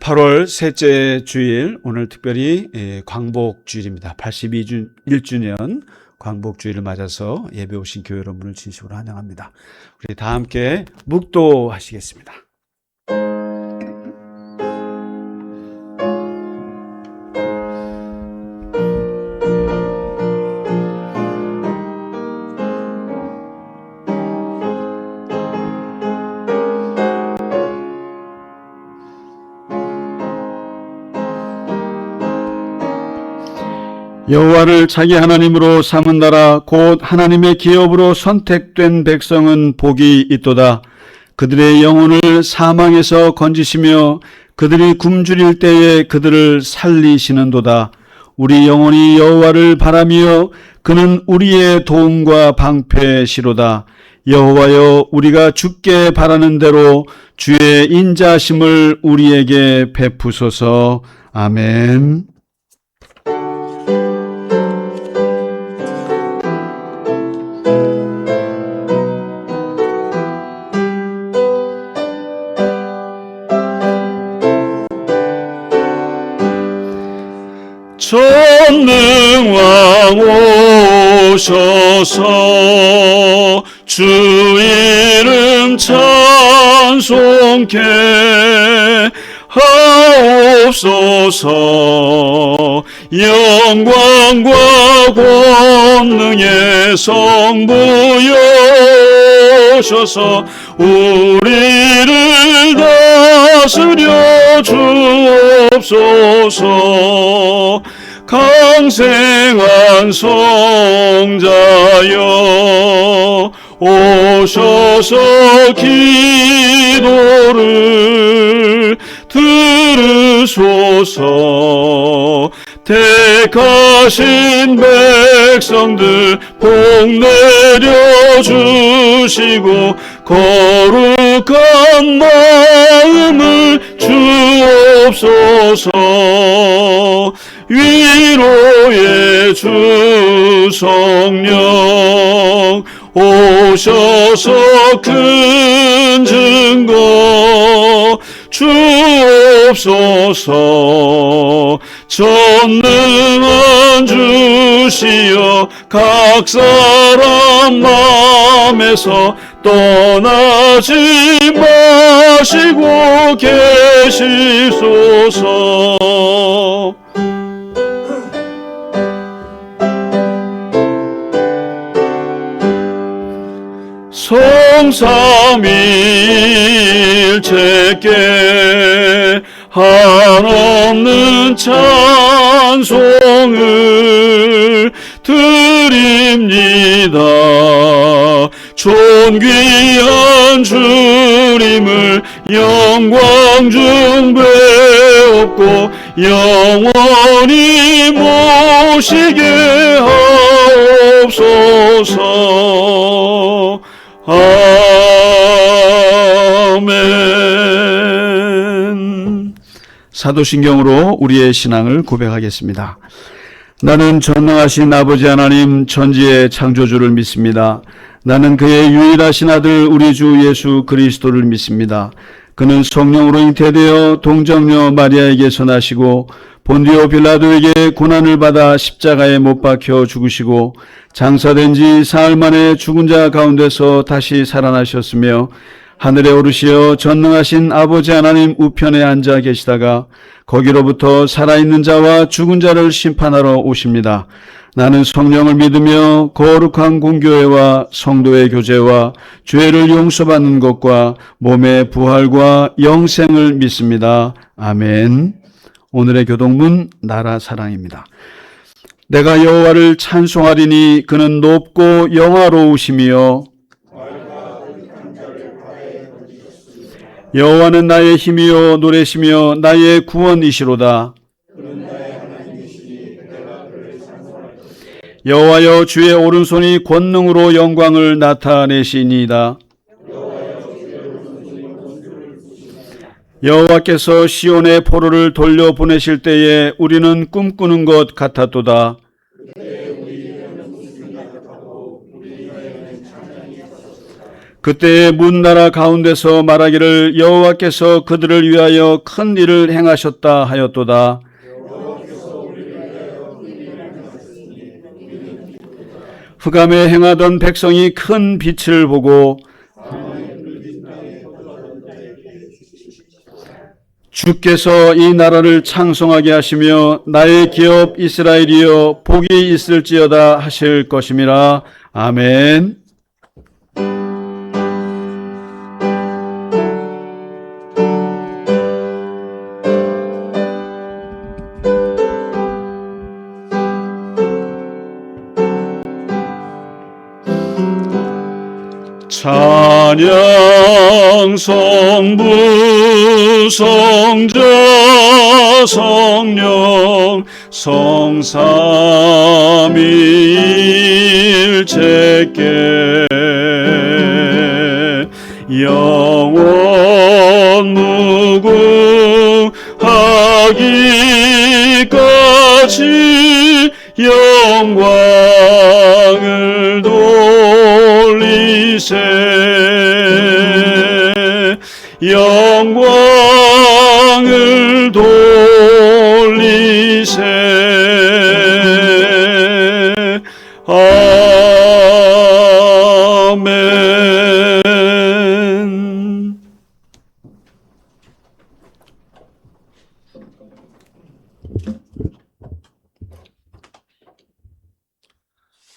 8월 셋째 주일, 오늘 특별히 광복주일입니다. 81주년 광복주일을 맞아서 예배 오신 교회 여러분을 진심으로 환영합니다. 우리 다 함께 묵도하시겠습니다. 여호와를 자기 하나님으로 삼은 나라 곧 하나님의 기업으로 선택된 백성은 복이 있도다. 그들의 영혼을 사망에서 건지시며 그들이 굶주릴 때에 그들을 살리시는도다. 우리 영혼이 여호와를 바라며 그는 우리의 도움과 방패시로다. 여호와여, 우리가 주께 바라는 대로 주의 인자하심을 우리에게 베푸소서. 아멘. 전능왕 오셔서 주 이름 찬송케 하옵소서. 영광과 권능의 성부여셔서 우리를 다스려 주옵소서. 강생한 성자여 오셔서 기도를 들으소서. 택하신 백성들 복 내려주시고 거룩한 마음을 주옵소서. 위로의 주 성령 오셔서 큰 증거 주옵소서. 전능한 주시여 각 사람 마음에서 떠나지 마시고 계시소서. 성삼일체께 한없는 찬송을 드립니다. 존귀한 주님을 영광 중배옵고 영원히 모시게 하옵소서. 아멘. 사도신경으로 우리의 신앙을 고백하겠습니다. 나는 전능하신 아버지 하나님 천지의 창조주를 믿습니다. 나는 그의 유일하신 아들 우리 주 예수 그리스도를 믿습니다. 그는 성령으로 잉태되어 동정녀 마리아에게서 나시고 본디오 빌라도에게 고난을 받아 십자가에 못 박혀 죽으시고 장사된 지 사흘 만에 죽은 자 가운데서 다시 살아나셨으며 하늘에 오르시어 전능하신 아버지 하나님 우편에 앉아 계시다가 거기로부터 살아있는 자와 죽은 자를 심판하러 오십니다. 나는 성령을 믿으며 거룩한 공교회와 성도의 교제와 죄를 용서받는 것과 몸의 부활과 영생을 믿습니다. 아멘. 오늘의 교동문 나라 사랑입니다. 내가 여호와를 찬송하리니 그는 높고 영화로우시며 여호와는 나의 힘이요 노래시며 나의 구원이시로다. 여호와여, 주의 오른손이 권능으로 영광을 나타내시니이다. 여호와께서 시온의 포로를 돌려보내실 때에 우리는 꿈꾸는 것 같았도다. 그때 문나라 가운데서 말하기를 여호와께서 그들을 위하여 큰 일을 행하셨다 하였도다. 흑암에 행하던 백성이 큰 빛을 보고 주께서 이 나라를 창송하게 하시며 나의 기업 이스라엘이여 복이 있을지어다 하실 것임이라. 아멘. 찬양 성부 성자 성령 성삼위일체께 영원 무궁하기까지 영광을 돌리세. 영광을 돌리세. 아멘.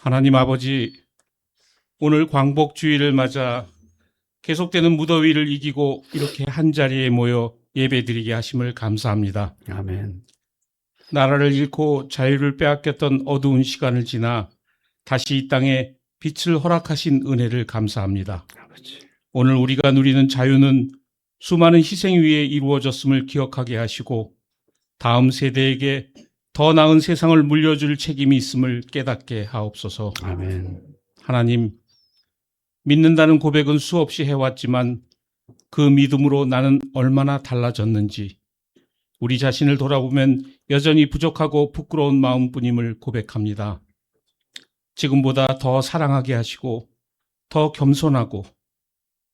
하나님 아버지, 오늘 광복주의를 맞아 계속되는 무더위를 이기고 이렇게 한자리에 모여 예배드리게 하심을 감사합니다. 아멘. 나라를 잃고 자유를 빼앗겼던 어두운 시간을 지나 다시 이 땅에 빛을 허락하신 은혜를 감사합니다. 아버지. 오늘 우리가 누리는 자유는 수많은 희생 위에 이루어졌음을 기억하게 하시고 다음 세대에게 더 나은 세상을 물려줄 책임이 있음을 깨닫게 하옵소서. 아멘. 하나님, 믿는다는 고백은 수없이 해왔지만 그 믿음으로 나는 얼마나 달라졌는지 우리 자신을 돌아보면 여전히 부족하고 부끄러운 마음뿐임을 고백합니다. 지금보다 더 사랑하게 하시고 더 겸손하고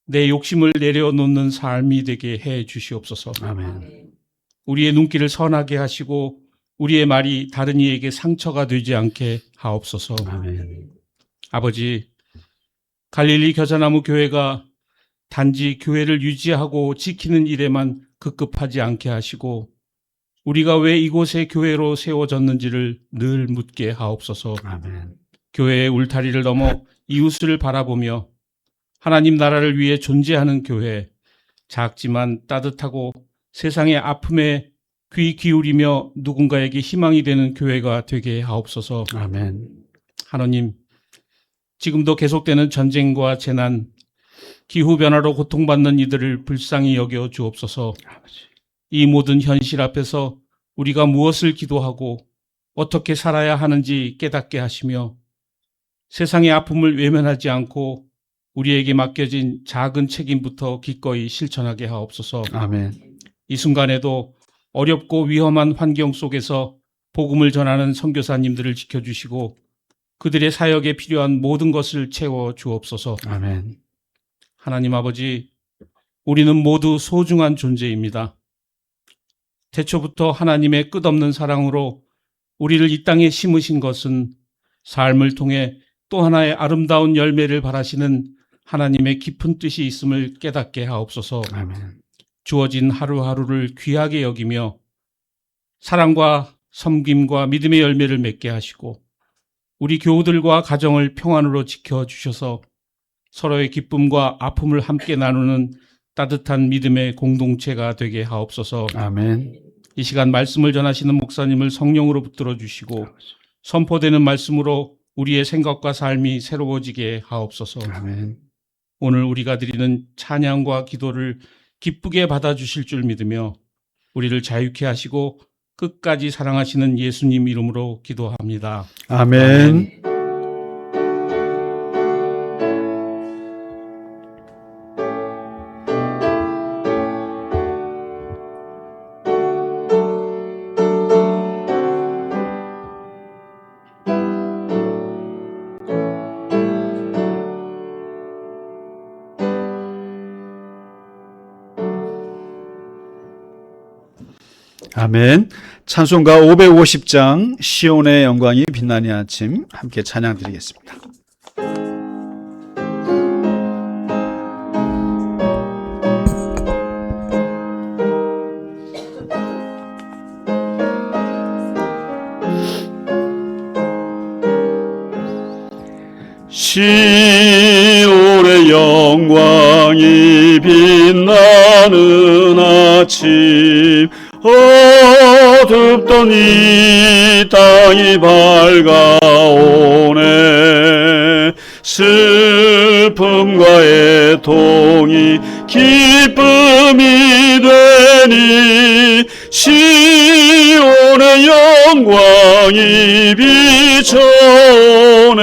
내 욕심을 내려놓는 삶이 되게 해 주시옵소서. 아멘. 우리의 눈길을 선하게 하시고 우리의 말이 다른 이에게 상처가 되지 않게 하옵소서. 아멘. 아버지, 갈릴리 겨자나무 교회가 단지 교회를 유지하고 지키는 일에만 급급하지 않게 하시고 우리가 왜 이곳에 교회로 세워졌는지를 늘 묻게 하옵소서. 아멘. 교회의 울타리를 넘어 이웃을 바라보며 하나님 나라를 위해 존재하는 교회, 작지만 따뜻하고 세상의 아픔에 귀 기울이며 누군가에게 희망이 되는 교회가 되게 하옵소서. 아멘. 하나님, 지금도 계속되는 전쟁과 재난, 기후변화로 고통받는 이들을 불쌍히 여겨 주옵소서. 이 모든 현실 앞에서 우리가 무엇을 기도하고 어떻게 살아야 하는지 깨닫게 하시며 세상의 아픔을 외면하지 않고 우리에게 맡겨진 작은 책임부터 기꺼이 실천하게 하옵소서. 아멘. 이 순간에도 어렵고 위험한 환경 속에서 복음을 전하는 선교사님들을 지켜주시고 그들의 사역에 필요한 모든 것을 채워 주옵소서. 아멘. 하나님 아버지, 우리는 모두 소중한 존재입니다. 태초부터 하나님의 끝없는 사랑으로 우리를 이 땅에 심으신 것은 삶을 통해 또 하나의 아름다운 열매를 바라시는 하나님의 깊은 뜻이 있음을 깨닫게 하옵소서. 아멘. 주어진 하루하루를 귀하게 여기며 사랑과 섬김과 믿음의 열매를 맺게 하시고 우리 교우들과 가정을 평안으로 지켜주셔서 서로의 기쁨과 아픔을 함께 나누는 따뜻한 믿음의 공동체가 되게 하옵소서. 아멘. 이 시간 말씀을 전하시는 목사님을 성령으로 붙들어 주시고 선포되는 말씀으로 우리의 생각과 삶이 새로워지게 하옵소서. 아멘. 오늘 우리가 드리는 찬양과 기도를 기쁘게 받아주실 줄 믿으며 우리를 자유케 하시고 끝까지 사랑하시는 예수님 이름으로 기도합니다. 아멘. 아멘. 찬송가 550장 시온의 영광이 빛나는 아침 함께 찬양 드리겠습니다. 시온의 영광이 빛나는 아침 어둡던 이 땅이 밝아오네. 슬픔과 애통이 기쁨이 되니 시온의 영광이 비춰오네.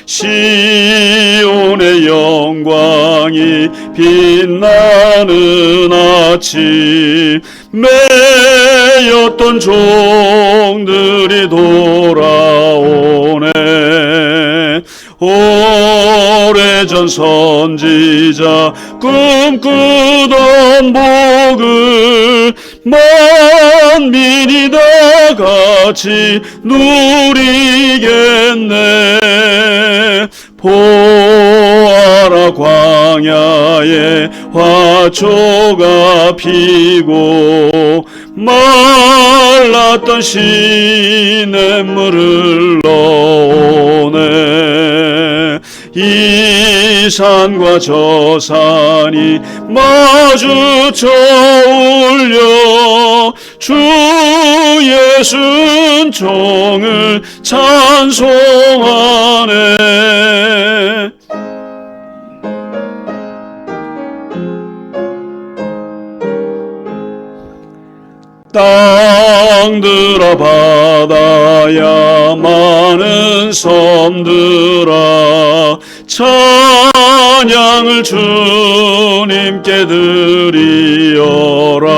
시온의 영광이 빛나는 아침 매였던 종들이 돌아오네. 오래전 선지자 꿈꾸던 복을 만민이 다 같이 누리겠네. 보아라 광야에 화초가 피고 말랐던 시냇물을 넣어오네. 이 산과 저 산이 마주쳐 울려 주 예수 은총을 찬송하네. 땅들아 바다야 많은 섬들아 찬양을 주님께 드리어라.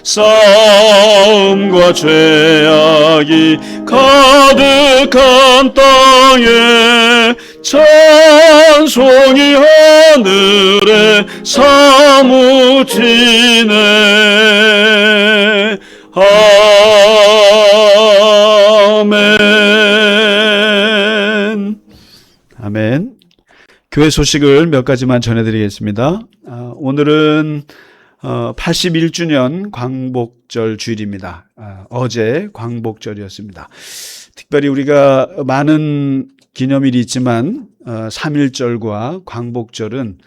싸움과 죄악이 가득한 땅에 찬송이 하늘에 사무치네. 아멘. 아멘. 교회 소식을 몇 가지만 전해드리겠습니다. 오늘은 81주년 광복절 주일입니다. 어제 광복절이었습니다. 특별히 우리가 많은 기념일이 있지만 3.1절과 광복절은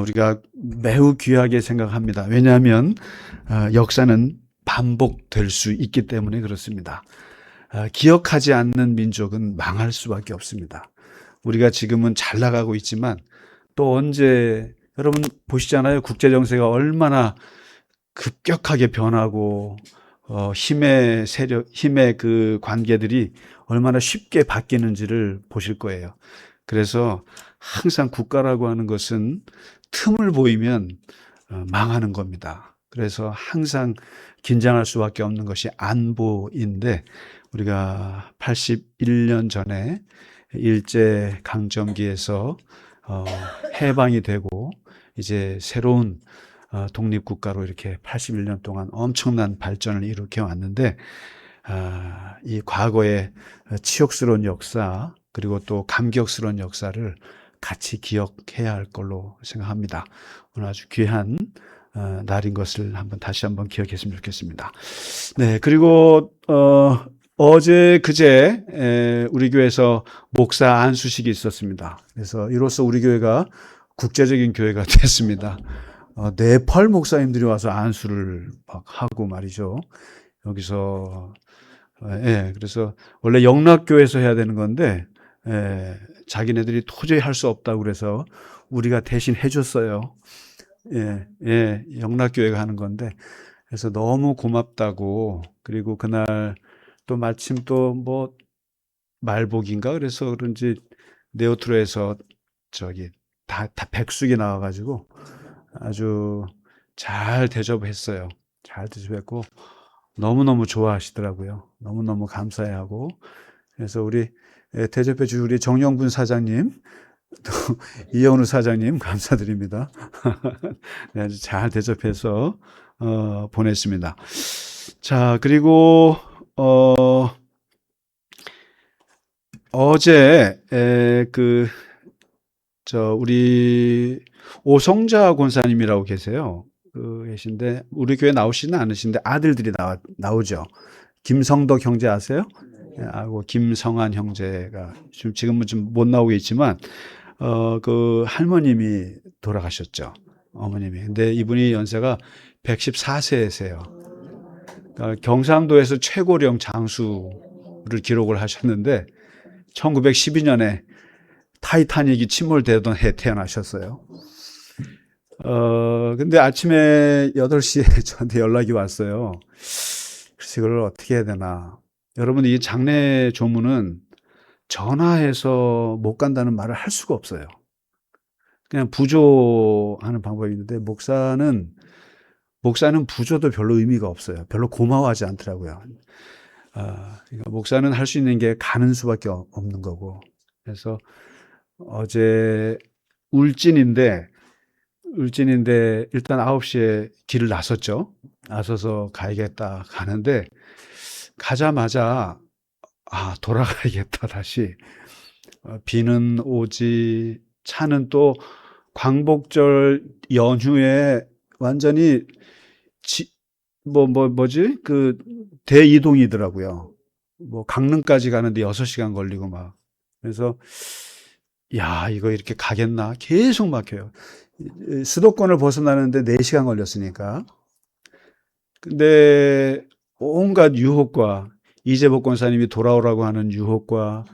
우리가 매우 귀하게 생각합니다. 왜냐하면 역사는 반복될 수 있기 때문에 그렇습니다. 기억하지 않는 민족은 망할 수밖에 없습니다. 우리가 지금은 잘 나가고 있지만 또 언제 여러분 보시잖아요. 국제 정세가 얼마나 급격하게 변하고 힘의 세력, 힘의 그 관계들이 얼마나 쉽게 바뀌는지를 보실 거예요. 그래서 항상 국가라고 하는 것은 틈을 보이면 망하는 겁니다. 그래서 항상 긴장할 수밖에 없는 것이 안보인데 우리가 81년 전에 일제 강점기에서 해방이 되고 이제 새로운 독립국가로 이렇게 81년 동안 엄청난 발전을 일으켜 왔는데 이 과거의 치욕스러운 역사 그리고 또 감격스러운 역사를 같이 기억해야 할 걸로 생각합니다. 오늘 아주 귀한 날인 것을 다시 한번 기억했으면 좋겠습니다. 네, 그리고 어제 그제 우리 교회에서 목사 안수식이 있었습니다. 그래서 이로써 우리 교회가 국제적인 교회가 됐습니다. 네팔 목사님들이 와서 안수를 막 하고 말이죠. 여기서 그래서 원래 영락교회에서 해야 되는 건데 자기네들이 도저히 할 수 없다고 그래서 우리가 대신 해줬어요. 영락교회가 하는 건데 그래서 너무 고맙다고. 그리고 그날 또 마침 또 뭐 말복인가 그래서 그런지 네오트로에서 다 백숙이 나와가지고 아주 잘 대접했어요. 잘 대접했고 너무너무 좋아하시더라고요. 너무너무 감사해하고. 그래서 우리 대접해 주신 우리 정영군 사장님, 또 이현우 사장님 감사드립니다. 네, 아주 잘 대접해서 보냈습니다. 자, 그리고 어제 우리 오성자 권사님이라고 계세요. 계신데 우리 교회 나오시는 않으신데 아들들이 나오죠. 김성덕 형제 아세요? 하고 김성한 형제가 지금은 좀 못 나오고 있지만 그 할머님이 돌아가셨죠. 어머님이. 근데 이분이 연세가 114세세요. 그러니까 경상도에서 최고령 장수를 기록을 하셨는데 1912년에 타이타닉이 침몰되던 해 태어나셨어요. 근데 아침에 8시에 저한테 연락이 왔어요. 그래서 이걸 어떻게 해야 되나. 여러분, 이 장례 조문은 전화해서 못 간다는 말을 할 수가 없어요. 그냥 부조하는 방법이 있는데, 목사는 부조도 별로 의미가 없어요. 별로 고마워하지 않더라고요. 그러니까 목사는 할 수 있는 게 가는 수밖에 없는 거고. 그래서 어제 울진인데 일단 9시에 길을 나섰죠. 나서서 가야겠다 가는데 가자마자 돌아가야겠다 다시. 비는 오지, 차는 또 광복절 연휴에 완전히 그 대이동이더라고요. 뭐 강릉까지 가는데 6시간 걸리고 막. 그래서 이거 이렇게 가겠나? 계속 막혀요. 수도권을 벗어나는데 4시간 걸렸으니까. 근데 온갖 유혹과 이재복 권사님이 돌아오라고 하는 유혹과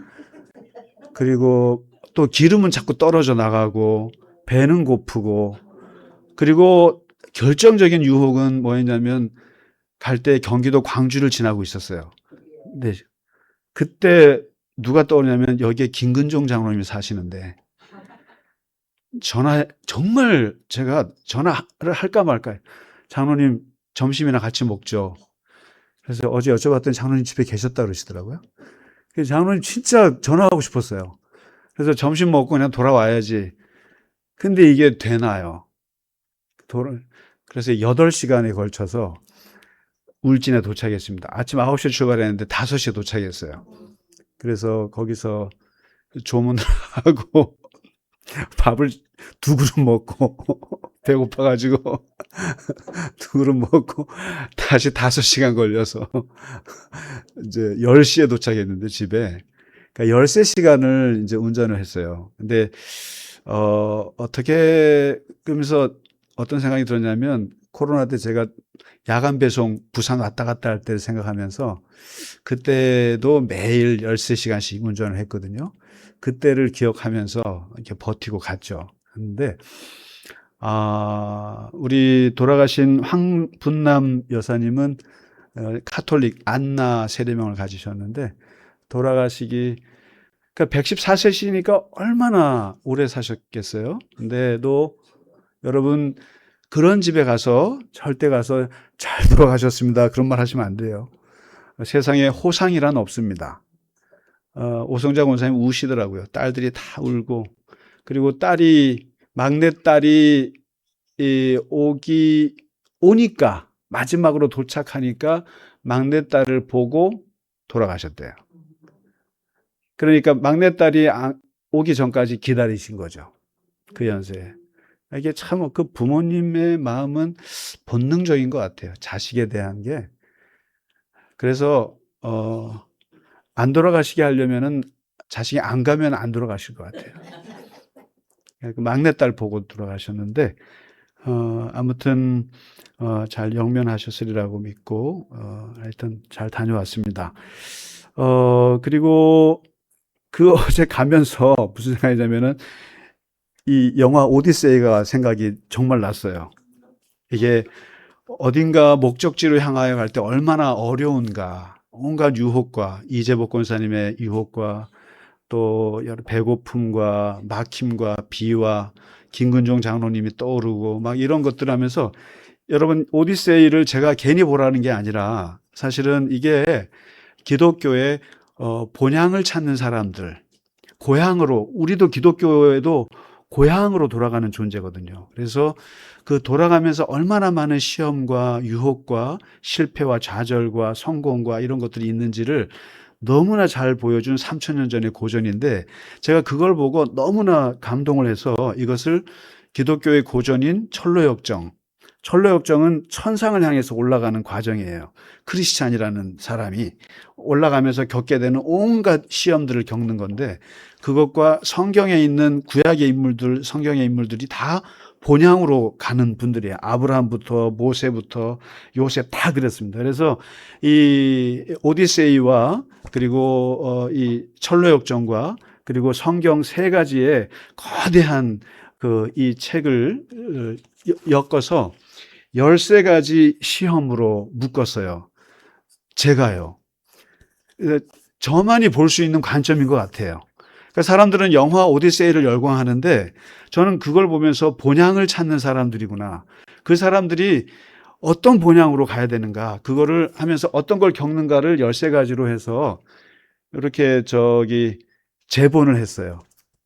그리고 또 기름은 자꾸 떨어져 나가고 배는 고프고 그리고 결정적인 유혹은 뭐였냐면 갈 때 경기도 광주를 지나고 있었어요. 네. 그때 누가 떠오르냐면 여기에 김근종 장로님이 사시는데 정말 제가 전화를 할까 말까. 장로님 점심이나 같이 먹죠. 그래서 어제 여쭤봤더니 장로님 집에 계셨다 그러시더라고요. 그래서 장로님 진짜 전화하고 싶었어요. 그래서 점심 먹고 그냥 돌아와야지. 근데 이게 되나요? 그래서 8시간에 걸쳐서 울진에 도착했습니다. 아침 9시에 출발했는데 5시에 도착했어요. 그래서 거기서 조문을 하고 밥을 2그릇 먹고 배고파가지고 2그릇 먹고 다시 5시간 걸려서 이제 10시에 도착했는데 집에. 그러니까 13시간을 이제 운전을 했어요. 근데 어떻게 그러면서 어떤 생각이 들었냐면 코로나 때 제가 야간 배송 부산 왔다 갔다 할 때를 생각하면서 그때도 매일 13시간씩 운전을 했거든요. 그때를 기억하면서 이렇게 버티고 갔죠. 근데 우리 돌아가신 황분남 여사님은 카톨릭 안나 세례명을 가지셨는데 돌아가시기 그러니까 114세시니까 얼마나 오래 사셨겠어요. 근데도 여러분 그런 집에 가서 절대 가서 잘 돌아가셨습니다 그런 말 하시면 안 돼요. 세상에 호상이란 없습니다. 오성자 권사님 우시더라고요. 딸들이 다 울고 그리고 막내 딸이 오니까 마지막으로 도착하니까 막내 딸을 보고 돌아가셨대요. 그러니까 막내 딸이 오기 전까지 기다리신 거죠. 그 연세에. 이게 참 그 부모님의 마음은 본능적인 것 같아요. 자식에 대한 게. 그래서 안 돌아가시게 하려면은 자식이 안 가면 안 돌아가실 것 같아요. 막내딸 보고 돌아가셨는데 아무튼 잘 영면하셨으리라고 믿고 하여튼 잘 다녀왔습니다. 그리고 어제 가면서 무슨 생각이냐면은 이 영화 오디세이가 생각이 정말 났어요. 이게 어딘가 목적지로 향하여 갈 때 얼마나 어려운가. 온갖 유혹과 이재복 권사님의 유혹과 또 배고픔과 막힘과 비와 김근종 장로님이 떠오르고 막 이런 것들 하면서 여러분 오디세이를 제가 괜히 보라는 게 아니라 사실은 이게 기독교의 본향을 찾는 사람들 고향으로 우리도 기독교에도 고향으로 돌아가는 존재거든요. 그래서 그 돌아가면서 얼마나 많은 시험과 유혹과 실패와 좌절과 성공과 이런 것들이 있는지를 너무나 잘 보여준 3000년 전의 고전인데, 제가 그걸 보고 너무나 감동을 해서 이것을 기독교의 고전인 철로역정은 천상을 향해서 올라가는 과정이에요. 크리스찬이라는 사람이 올라가면서 겪게 되는 온갖 시험들을 겪는 건데, 그것과 성경에 있는 구약의 인물들, 성경의 인물들이 다 본향으로 가는 분들이에요. 아브라함부터 모세부터 요셉 다 그랬습니다. 그래서 이 오디세이와 그리고 이 철로역정과 그리고 성경 세 가지의 거대한 이 책을 엮어서 13가지 시험으로 묶었어요. 제가요. 저만이 볼 수 있는 관점인 것 같아요. 그러니까 사람들은 영화 오디세이를 열광하는데, 저는 그걸 보면서 본향을 찾는 사람들이구나. 그 사람들이 어떤 본향으로 가야 되는가, 그거를 하면서 어떤 걸 겪는가를 13가지로 해서 이렇게 재본을 했어요.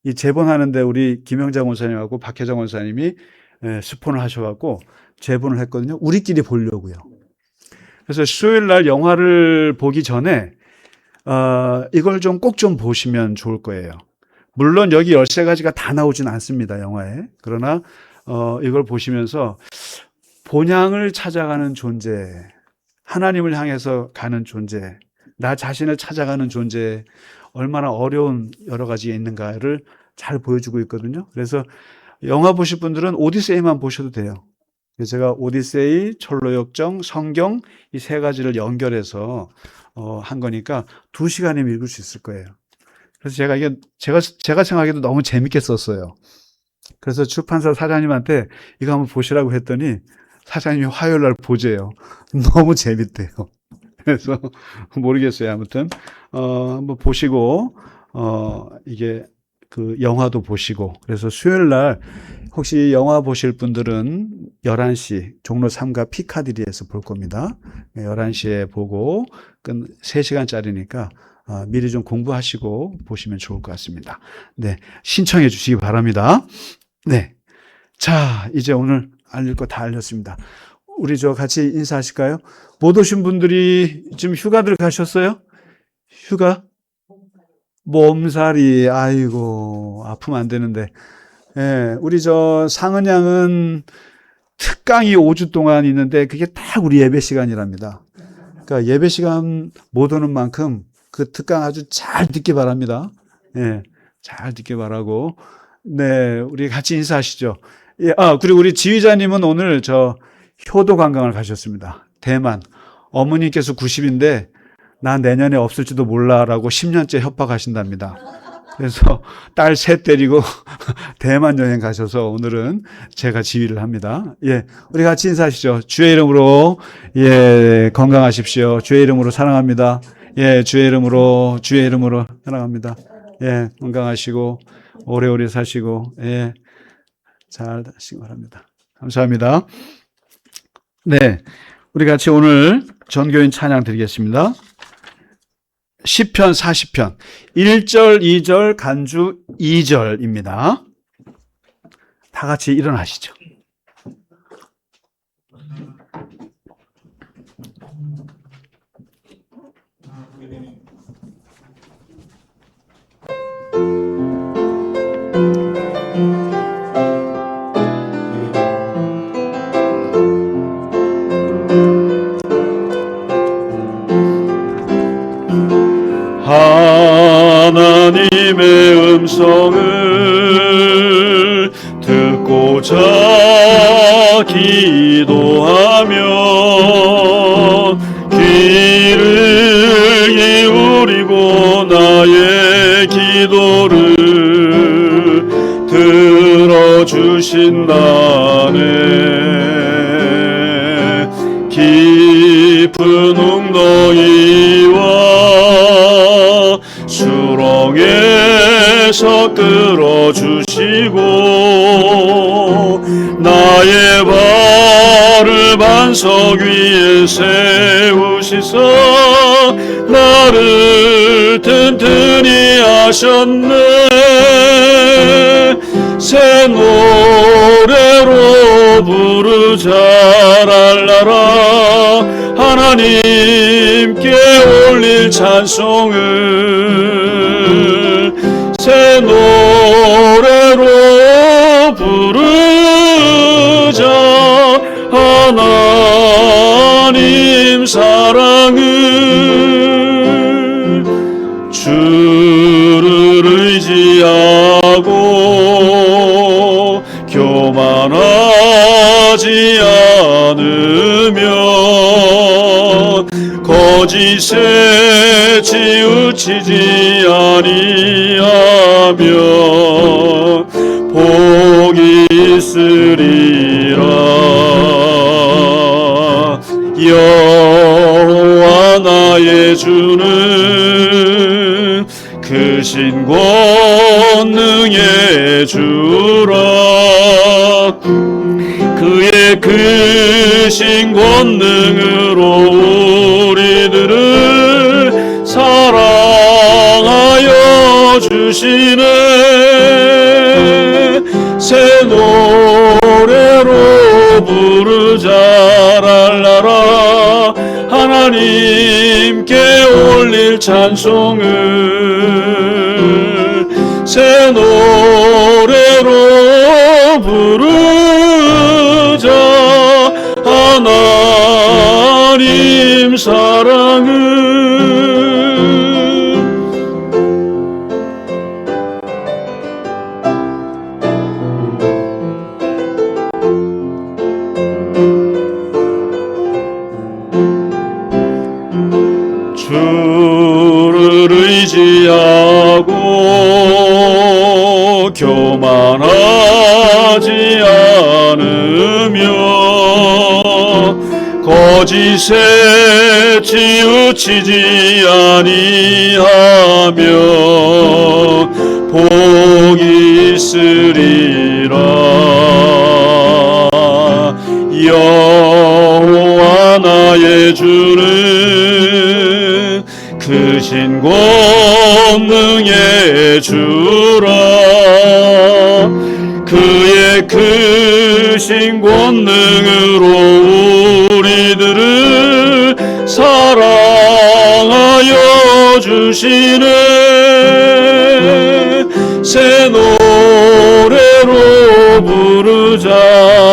이 재본하는데 우리 김영장 원사님하고 박혜정 원사님이 스폰을 하셔갖고 재본을 했거든요. 우리끼리 보려고요. 그래서 수요일 날 영화를 보기 전에 이걸 꼭 좀 보시면 좋을 거예요. 물론 여기 13가지가 다 나오진 않습니다, 영화에. 그러나 이걸 보시면서 본향을 찾아가는 존재, 하나님을 향해서 가는 존재, 나 자신을 찾아가는 존재, 얼마나 어려운 여러 가지가 있는가를 잘 보여주고 있거든요. 그래서 영화 보실 분들은 오디세이만 보셔도 돼요. 그래서 제가 오디세이, 철로역정, 성경 이 3가지를 연결해서 한 거니까 2시간이면 읽을 수 있을 거예요. 그래서 제가 생각해도 너무 재밌게 썼어요. 그래서 출판사 사장님한테 이거 한번 보시라고 했더니 사장님이 화요일 날 보재요. 너무 재밌대요. 그래서 모르겠어요. 아무튼 한번 보시고 이게 그 영화도 보시고, 그래서 수요일 날 혹시 영화 보실 분들은 11시 종로 3가 피카디리에서 볼 겁니다. 11시에 보고 3시간짜리니까 미리 좀 공부하시고 보시면 좋을 것 같습니다. 네, 신청해 주시기 바랍니다. 네, 자, 이제 오늘 알릴 거 다 알렸습니다. 우리 같이 인사하실까요? 못 오신 분들이 지금 휴가들 가셨어요? 휴가? 몸살이, 아이고, 아프면 안 되는데. 예, 우리 상은 양은 특강이 5주 동안 있는데 그게 딱 우리 예배 시간이랍니다. 그러니까 예배 시간 못 오는 만큼 그 특강 아주 잘 듣기 바랍니다. 예, 잘 듣기 바라고. 네, 우리 같이 인사하시죠. 예, 그리고 우리 지휘자님은 오늘 효도 관광을 가셨습니다. 대만. 어머니께서 90인데 나 내년에 없을지도 몰라라고 10년째 협박하신답니다. 그래서 딸 3 데리고 대만 여행 가셔서 오늘은 제가 지휘를 합니다. 예, 우리 같이 인사하시죠. 주의 이름으로, 예, 건강하십시오. 주의 이름으로 사랑합니다. 예, 주의 이름으로 사랑합니다. 예, 건강하시고 오래오래 사시고, 예, 잘 하시기 바랍니다. 감사합니다. 네, 우리 같이 오늘 전교인 찬양 드리겠습니다. 시편 40편 1절, 2절, 간주 2절입니다. 다 같이 일어나시죠. 하나님의 음성을 듣고자 기도하며 귀를 기울이고 나의 기도를 들어주신다네. 깊은 웅덩이와 수렁에서 끌어주시고 나의 발을 반석 위에 세우시사 나를 튼튼히 하셨네. 자랄라라. 하나님께 올릴 찬송을 새 노래로 부르자. 하나님 사랑을 주를 의지하고 교만하지 않으며 거짓에 치우치지 아니하며 복이 있으리라. 여호와 나의 주는 크신 권능의 주라. 그의 크신 권능으로 우리들을 사랑하여 주시네. 새 노래로 부르자. 랄라라. 하나님께 올릴 찬송을 새 노래로 부르자. 하나님 사랑을 주를 의지하고 교만하지 않으며 거짓에 치우치지 아니하며 복이 있으리라. 여호와 나의 주는 크신 권능의 주라. 그의 크신 권능으로 우리들을 사랑하여 주시네. 새 노래로 부르자.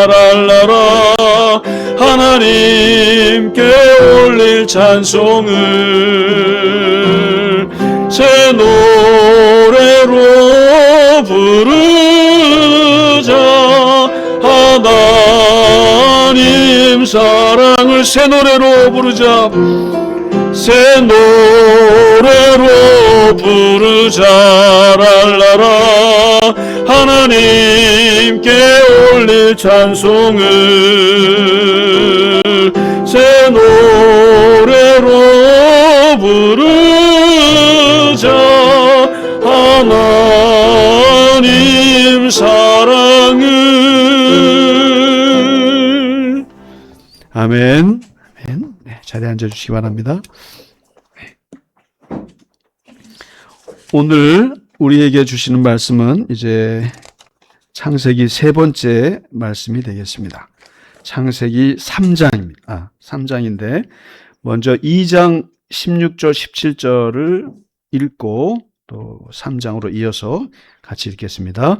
랄라라. 하나님께 올릴 찬송을 새 노래로 부르자. 하나님 사랑을 새 노래로 부르자. 새 노래로 부르자. 랄라라. 하나님께 올릴 찬송을 새 노래로 부르자. 하나님 사랑을. 아멘. 아멘. 네, 자리에 앉아주시기 바랍니다. 오늘 우리에게 주시는 말씀은 이제 창세기 세 번째 말씀이 되겠습니다. 창세기 3장입니다. 3장인데 먼저 2장 16절 17절을 읽고 또 3장으로 이어서 같이 읽겠습니다.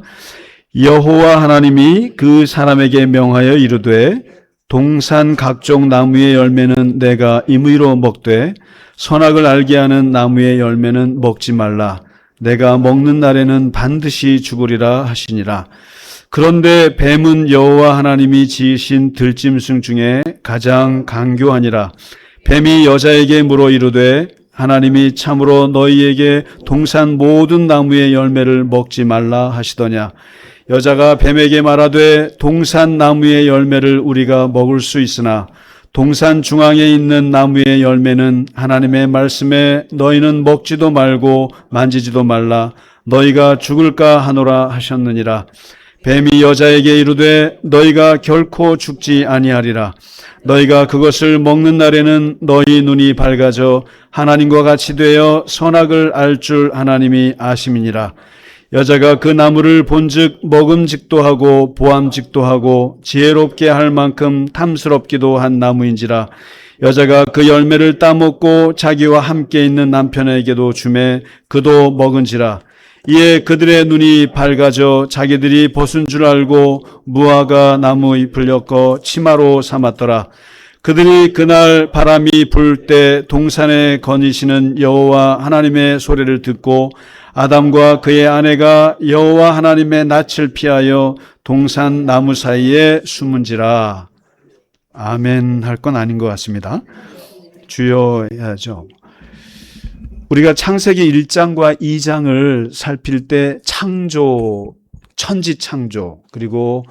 여호와 하나님이 그 사람에게 명하여 이르되 동산 각종 나무의 열매는 내가 임의로 먹되 선악을 알게 하는 나무의 열매는 먹지 말라. 내가 먹는 날에는 반드시 죽으리라 하시니라. 그런데 뱀은 여호와 하나님이 지으신 들짐승 중에 가장 강교하니라. 뱀이 여자에게 물어 이르되 하나님이 참으로 너희에게 동산 모든 나무의 열매를 먹지 말라 하시더냐. 여자가 뱀에게 말하되 동산 나무의 열매를 우리가 먹을 수 있으나 동산 중앙에 있는 나무의 열매는 하나님의 말씀에 너희는 먹지도 말고 만지지도 말라. 너희가 죽을까 하노라 하셨느니라. 뱀이 여자에게 이르되 너희가 결코 죽지 아니하리라. 너희가 그것을 먹는 날에는 너희 눈이 밝아져 하나님과 같이 되어 선악을 알 줄 하나님이 아심이니라. 여자가 그 나무를 본즉 먹음직도 하고 보암직도 하고 지혜롭게 할 만큼 탐스럽기도 한 나무인지라 여자가 그 열매를 따먹고 자기와 함께 있는 남편에게도 주매 그도 먹은지라 이에 그들의 눈이 밝아져 자기들이 벗은 줄 알고 무화과 나무 잎을 엮어 치마로 삼았더라. 그들이 그날 바람이 불 때 동산에 거니시는 여호와 하나님의 소리를 듣고 아담과 그의 아내가 여호와 하나님의 낯을 피하여 동산 나무 사이에 숨은지라. 아멘 할 건 아닌 것 같습니다. 주여 해야죠. 우리가 창세기 1장과 2장을 살필 때 창조, 천지 창조, 그리고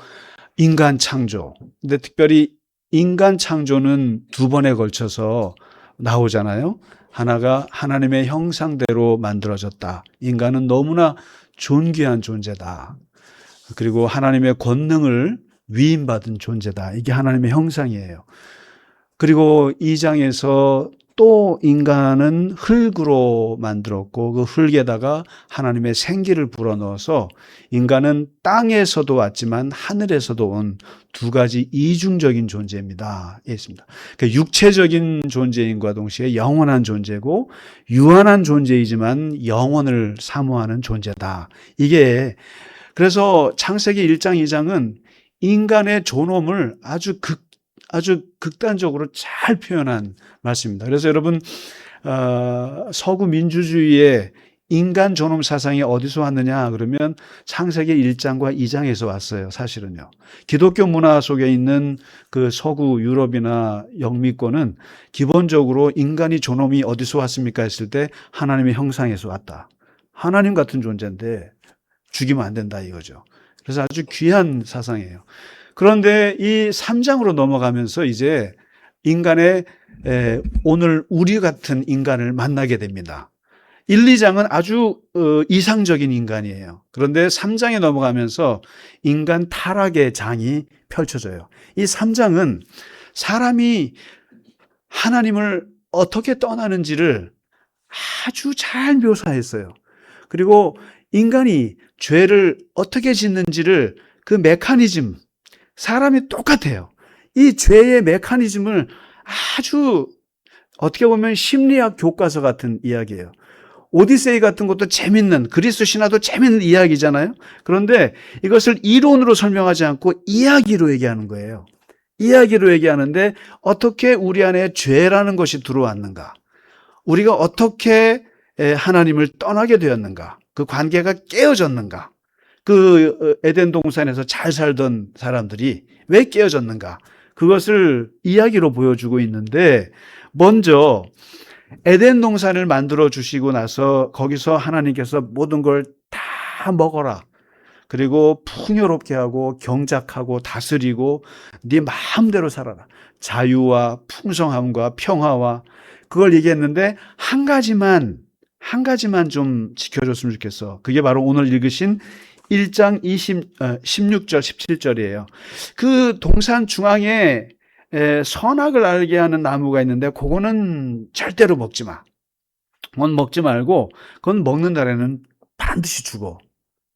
인간 창조. 근데 특별히 인간 창조는 두 번에 걸쳐서 나오잖아요. 하나가 하나님의 형상대로 만들어졌다. 인간은 너무나 존귀한 존재다. 그리고 하나님의 권능을 위임받은 존재다. 이게 하나님의 형상이에요. 그리고 2장에서 또 인간은 흙으로 만들었고 그 흙에다가 하나님의 생기를 불어넣어서 인간은 땅에서도 왔지만 하늘에서도 온 두 가지 이중적인 존재입니다. 있습니다. 그러니까 육체적인 존재인과 동시에 영원한 존재고 유한한 존재이지만 영원을 사모하는 존재다. 이게 그래서 창세기 1장, 2장은 인간의 존엄을 아주 극단적으로 잘 표현한 말씀입니다. 그래서 여러분 서구 민주주의의 인간 존엄 사상이 어디서 왔느냐 그러면 창세기 1장과 2장에서 왔어요. 사실은요. 기독교 문화 속에 있는 그 서구 유럽이나 영미권은 기본적으로 인간이 존엄이 어디서 왔습니까 했을 때 하나님의 형상에서 왔다. 하나님 같은 존재인데 죽이면 안 된다 이거죠. 그래서 아주 귀한 사상이에요. 그런데 이 3장으로 넘어가면서 이제 인간의 오늘 우리 같은 인간을 만나게 됩니다. 1, 2장은 아주 이상적인 인간이에요. 그런데 3장에 넘어가면서 인간 타락의 장이 펼쳐져요. 이 3장은 사람이 하나님을 어떻게 떠나는지를 아주 잘 묘사했어요. 그리고 인간이 죄를 어떻게 짓는지를 그 메커니즘, 사람이 똑같아요. 이 죄의 메커니즘을 아주 어떻게 보면 심리학 교과서 같은 이야기예요. 오디세이 같은 것도 재밌는, 그리스 신화도 재밌는 이야기잖아요. 그런데 이것을 이론으로 설명하지 않고 이야기로 얘기하는 거예요. 이야기로 얘기하는데 어떻게 우리 안에 죄라는 것이 들어왔는가? 우리가 어떻게 하나님을 떠나게 되었는가? 그 관계가 깨어졌는가? 그 에덴 동산에서 잘 살던 사람들이 왜 깨어졌는가? 그것을 이야기로 보여주고 있는데 먼저 에덴 동산을 만들어 주시고 나서 거기서 하나님께서 모든 걸 다 먹어라. 그리고 풍요롭게 하고 경작하고 다스리고 네 마음대로 살아라. 자유와 풍성함과 평화와 그걸 얘기했는데 한 가지만 좀 지켜줬으면 좋겠어. 그게 바로 오늘 읽으신 1장 16절 17절이에요. 그 동산 중앙에 선악을 알게 하는 나무가 있는데 그거는 절대로 먹지 마. 그건 먹지 말고 그건 먹는 날에는 반드시 죽어.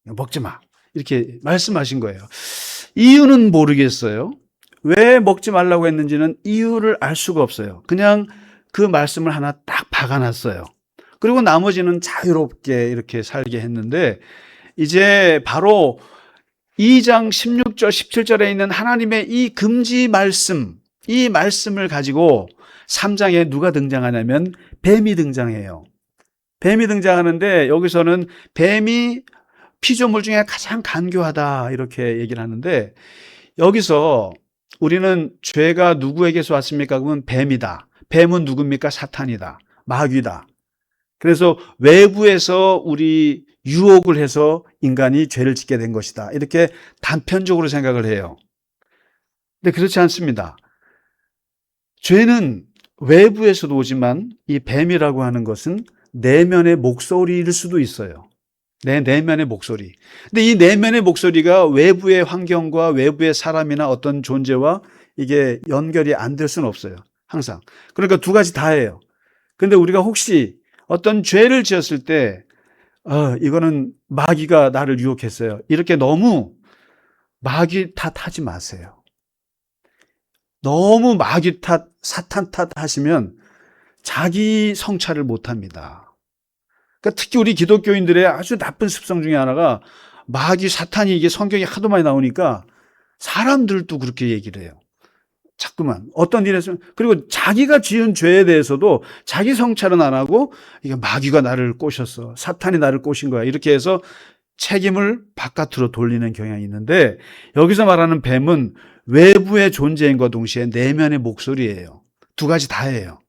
먹지 마. 이렇게 말씀하신 거예요. 이유는 모르겠어요. 왜 먹지 말라고 했는지는 이유를 알 수가 없어요. 그냥 그 말씀을 하나 딱 박아놨어요. 그리고 나머지는 자유롭게 이렇게 살게 했는데 이제 바로 2장 16절 17절에 있는 하나님의 이 금지 말씀, 이 말씀을 가지고 3장에 누가 등장하냐면 뱀이 등장해요. 뱀이 등장하는데 여기서는 뱀이 피조물 중에 가장 간교하다 이렇게 얘기를 하는데 여기서 우리는 죄가 누구에게서 왔습니까? 그러면 뱀이다. 뱀은 누굽니까? 사탄이다. 마귀다. 그래서 외부에서 우리 유혹을 해서 인간이 죄를 짓게 된 것이다. 이렇게 단편적으로 생각을 해요. 근데 그렇지 않습니다. 죄는 외부에서도 오지만 이 뱀이라고 하는 것은 내면의 목소리일 수도 있어요. 내 내면의 목소리. 근데 이 내면의 목소리가 외부의 환경과 외부의 사람이나 어떤 존재와 이게 연결이 안 될 수는 없어요. 항상. 그러니까 두 가지 다 해요. 근데 우리가 혹시 어떤 죄를 지었을 때 이거는 마귀가 나를 유혹했어요. 이렇게 너무 마귀 탓하지 마세요. 너무 마귀 탓, 사탄 탓 하시면 자기 성찰을 못 합니다. 그러니까 특히 우리 기독교인들의 아주 나쁜 습성 중에 하나가 마귀, 사탄이 이게 성경에 하도 많이 나오니까 사람들도 그렇게 얘기를 해요. 자꾸만 어떤 일에서, 그리고 자기가 지은 죄에 대해서도 자기 성찰은 안 하고 이게 마귀가 나를 꼬셨어, 사탄이 나를 꼬신 거야, 이렇게 해서 책임을 바깥으로 돌리는 경향이 있는데, 여기서 말하는 뱀은 외부의 존재인과 동시에 내면의 목소리예요. 두 가지 다예요.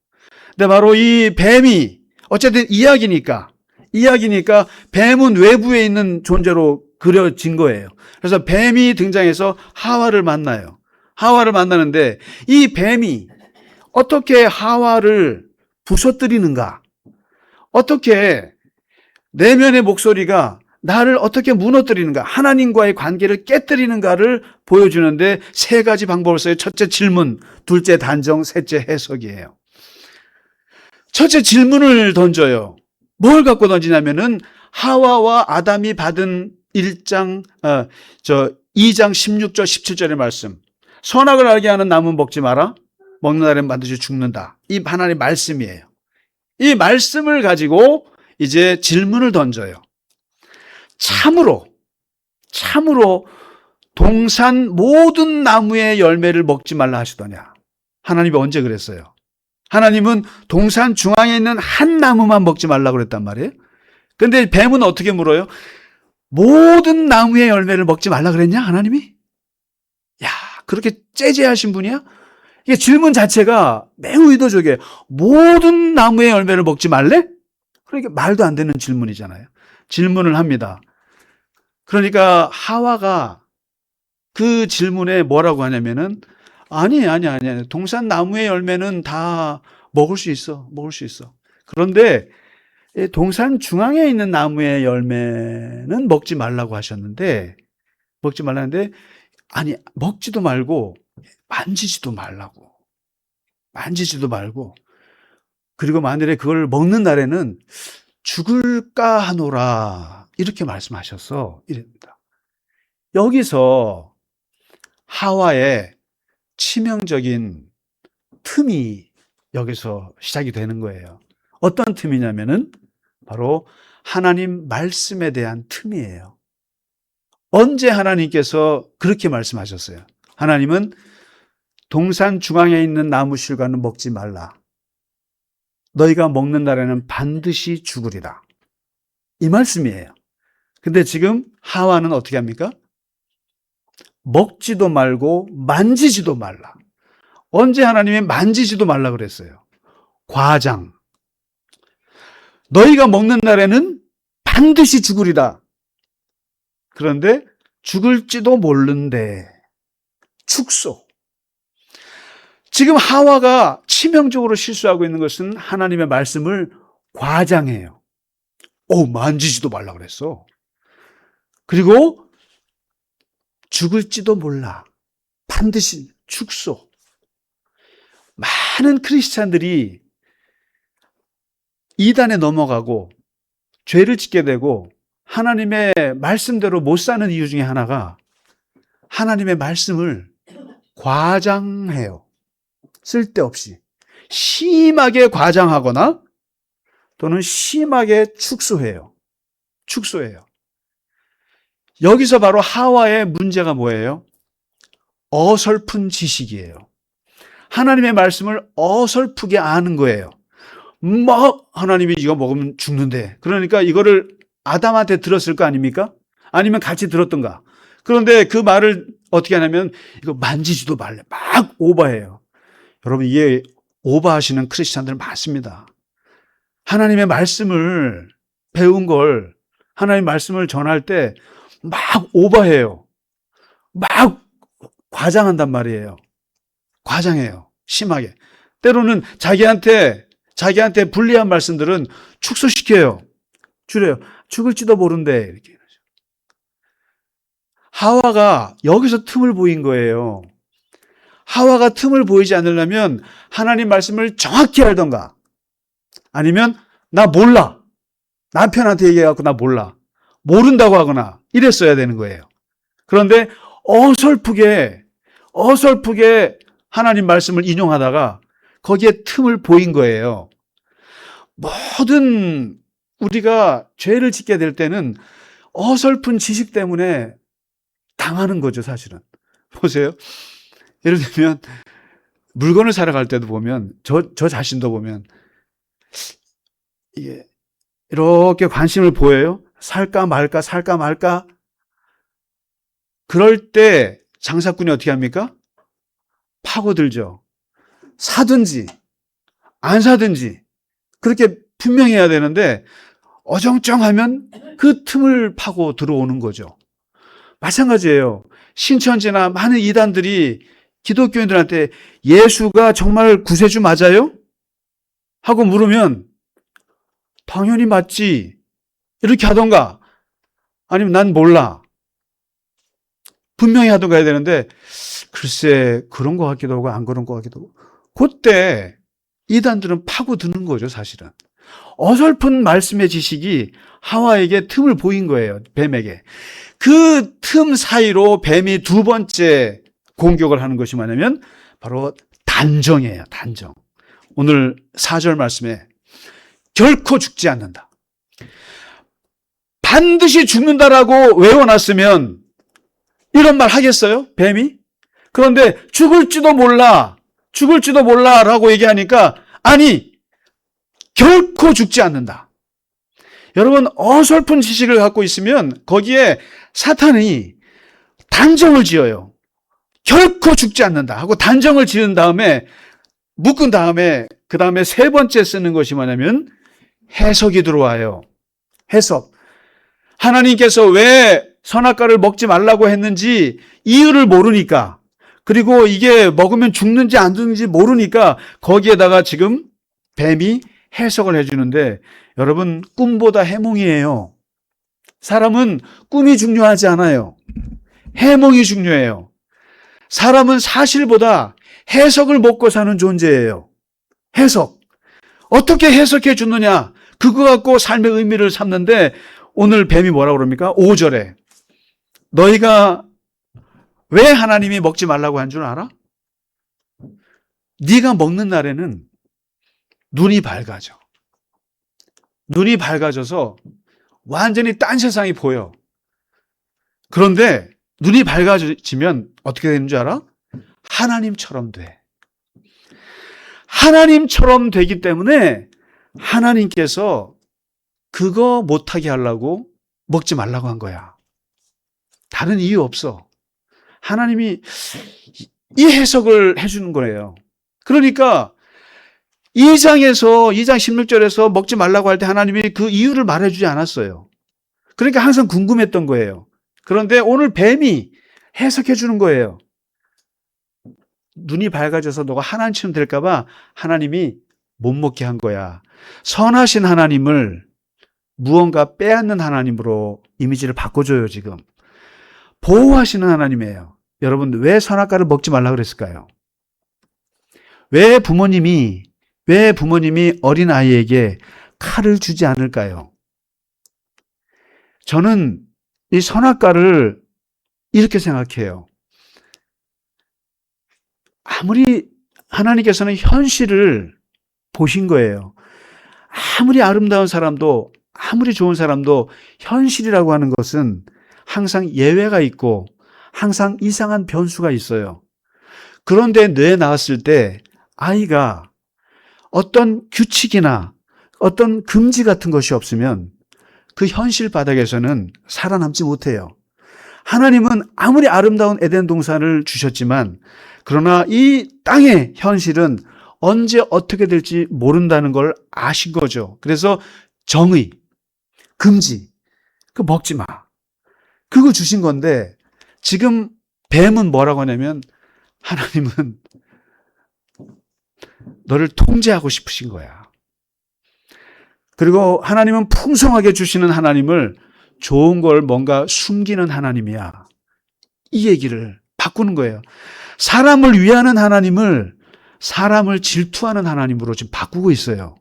근데 바로 이 뱀이 어쨌든 이야기니까 뱀은 외부에 있는 존재로 그려진 거예요. 그래서 뱀이 등장해서 하와를 만나요. 하와를 만나는데 이 뱀이 어떻게 하와를 부서뜨리는가, 어떻게 내면의 목소리가 나를 어떻게 무너뜨리는가, 하나님과의 관계를 깨뜨리는가를 보여주는데 세 가지 방법을 써요. 첫째 질문, 둘째 단정, 셋째 해석이에요. 첫째 질문을 던져요. 뭘 갖고 던지냐면은 하와와 아담이 받은 2장 16절 17절의 말씀. 선악을 알게 하는 나무는 먹지 마라. 먹는 날엔 반드시 죽는다. 이 하나님의 말씀이에요. 이 말씀을 가지고 이제 질문을 던져요. 참으로 동산 모든 나무의 열매를 먹지 말라 하시더냐. 하나님이 언제 그랬어요? 하나님은 동산 중앙에 있는 한 나무만 먹지 말라고 그랬단 말이에요. 근데 뱀은 어떻게 물어요? 모든 나무의 열매를 먹지 말라 그랬냐, 하나님이? 야, 그렇게 째째하신 분이야? 이게 질문 자체가 매우 의도적이에요. 모든 나무의 열매를 먹지 말래? 그러니까 말도 안 되는 질문이잖아요. 질문을 합니다. 그러니까 하와가 그 질문에 뭐라고 하냐면은 아니. 동산 나무의 열매는 다 먹을 수 있어. 그런데 동산 중앙에 있는 나무의 열매는 먹지 말라고 하셨는데, 아니, 먹지도 말고 만지지도 말고, 그리고 만일에 그걸 먹는 날에는 죽을까 하노라, 이렇게 말씀하셨어. 이랍니다. 여기서 하와의 치명적인 틈이 여기서 시작이 되는 거예요. 어떤 틈이냐면은 바로 하나님 말씀에 대한 틈이에요. 언제 하나님께서 그렇게 말씀하셨어요? 하나님은 동산 중앙에 있는 나무 실과는 먹지 말라. 너희가 먹는 날에는 반드시 죽으리라. 이 말씀이에요. 근데 지금 하와는 어떻게 합니까? 먹지도 말고 만지지도 말라. 언제 하나님이 만지지도 말라 그랬어요? 과장. 너희가 먹는 날에는 반드시 죽으리다. 그런데 죽을지도 모른대. 축소. 지금 하와가 치명적으로 실수하고 있는 것은 하나님의 말씀을 과장해요. 만지지도 말라 그랬어. 그리고 죽을지도 몰라. 반드시 축소. 많은 크리스찬들이 이단에 넘어가고 죄를 짓게 되고 하나님의 말씀대로 못 사는 이유 중에 하나가 하나님의 말씀을 과장해요. 쓸데없이. 심하게 과장하거나 또는 심하게 축소해요. 여기서 바로 하와의 문제가 뭐예요? 어설픈 지식이에요. 하나님의 말씀을 어설프게 아는 거예요. 하나님이 이거 먹으면 죽는데, 그러니까 이거를 아담한테 들었을 거 아닙니까? 아니면 같이 들었던가. 그런데 그 말을 어떻게 하냐면 이거 만지지도 말래. 막 오버해요. 여러분, 이게 오버하시는 크리스찬들 많습니다. 하나님의 말씀을 배운 걸, 하나님의 말씀을 전할 때 막 오버해요. 막 과장한단 말이에요. 과장해요. 심하게. 때로는 자기한테 불리한 말씀들은 축소시켜요. 줄여요. 죽을지도 모른대. 이렇게. 하와가 여기서 틈을 보인 거예요. 하와가 틈을 보이지 않으려면 하나님 말씀을 정확히 알던가, 아니면 나 몰라. 남편한테 얘기해갖고 나 몰라. 모른다고 하거나 이랬어야 되는 거예요. 그런데 어설프게 하나님 말씀을 인용하다가 거기에 틈을 보인 거예요. 모든 우리가 죄를 짓게 될 때는 어설픈 지식 때문에 당하는 거죠, 사실은. 보세요. 예를 들면 물건을 사러 갈 때도 보면 저 자신도 보면 이게 이렇게 관심을 보여요. 살까 말까 살까 말까. 그럴 때 장사꾼이 어떻게 합니까? 파고들죠. 사든지 안 사든지 그렇게 분명히 해야 되는데 어정쩡하면 그 틈을 파고 들어오는 거죠. 마찬가지예요. 신천지나 많은 이단들이 기독교인들한테 예수가 정말 구세주 맞아요? 하고 물으면 당연히 맞지. 이렇게 하던가 아니면 난 몰라. 분명히 하던가 해야 되는데 글쎄 그런 것 같기도 하고 안 그런 것 같기도 하고 그때 이단들은 파고드는 거죠, 사실은. 어설픈 말씀의 지식이 하와에게 틈을 보인 거예요, 뱀에게. 그 틈 사이로 뱀이 두 번째 공격을 하는 것이 뭐냐면 바로 단정이에요, 단정. 오늘 4절 말씀에 결코 죽지 않는다. 반드시 죽는다라고 외워놨으면 이런 말 하겠어요? 뱀이? 그런데 죽을지도 몰라라고 얘기하니까 아니, 결코 죽지 않는다. 여러분, 어설픈 지식을 갖고 있으면 거기에 사탄이 단정을 지어요. 결코 죽지 않는다 하고 단정을 지은 다음에 묶은 다음에 그 다음에 세 번째 쓰는 것이 뭐냐면 해석이 들어와요. 해석. 하나님께서 왜 선악과를 먹지 말라고 했는지 이유를 모르니까, 그리고 이게 먹으면 죽는지 안 죽는지 모르니까 거기에다가 지금 뱀이 해석을 해주는데, 여러분, 꿈보다 해몽이에요. 사람은 꿈이 중요하지 않아요. 해몽이 중요해요. 사람은 사실보다 해석을 먹고 사는 존재예요. 해석. 어떻게 해석해 주느냐, 그거 갖고 삶의 의미를 삼는데, 오늘 뱀이 뭐라고 그럽니까? 5절에 너희가 왜 하나님이 먹지 말라고 한 줄 알아? 네가 먹는 날에는 눈이 밝아져. 눈이 밝아져서 완전히 딴 세상이 보여. 그런데 눈이 밝아지면 어떻게 되는 줄 알아? 하나님처럼 돼. 하나님처럼 되기 때문에 하나님께서 그거 못하게 하려고 먹지 말라고 한 거야. 다른 이유 없어. 하나님이 이 해석을 해주는 거예요. 그러니까 2장 16절에서 먹지 말라고 할 때 하나님이 그 이유를 말해주지 않았어요. 그러니까 항상 궁금했던 거예요. 그런데 오늘 뱀이 해석해 주는 거예요. 눈이 밝아져서 너가 하나님처럼 될까 봐 하나님이 못 먹게 한 거야. 선하신 하나님을 무언가 빼앗는 하나님으로 이미지를 바꿔줘요, 지금. 보호하시는 하나님이에요. 여러분, 왜 선악과를 먹지 말라고 그랬을까요? 왜 부모님이 어린아이에게 칼을 주지 않을까요? 저는 이 선악과를 이렇게 생각해요. 아무리 하나님께서는 현실을 보신 거예요. 아무리 아름다운 사람도, 아무리 좋은 사람도 현실이라고 하는 것은 항상 예외가 있고 항상 이상한 변수가 있어요. 그런데 뇌에 나왔을 때 아이가 어떤 규칙이나 어떤 금지 같은 것이 없으면 그 현실 바닥에서는 살아남지 못해요. 하나님은 아무리 아름다운 에덴 동산을 주셨지만, 그러나 이 땅의 현실은 언제 어떻게 될지 모른다는 걸 아신 거죠. 그래서 정의, 금지, 그거 먹지 마. 그거 주신 건데, 지금 뱀은 뭐라고 하냐면 하나님은 너를 통제하고 싶으신 거야. 그리고 하나님은 풍성하게 주시는 하나님을 좋은 걸 뭔가 숨기는 하나님이야. 이 얘기를 바꾸는 거예요. 사람을 위하는 하나님을 사람을 질투하는 하나님으로 지금 바꾸고 있어요.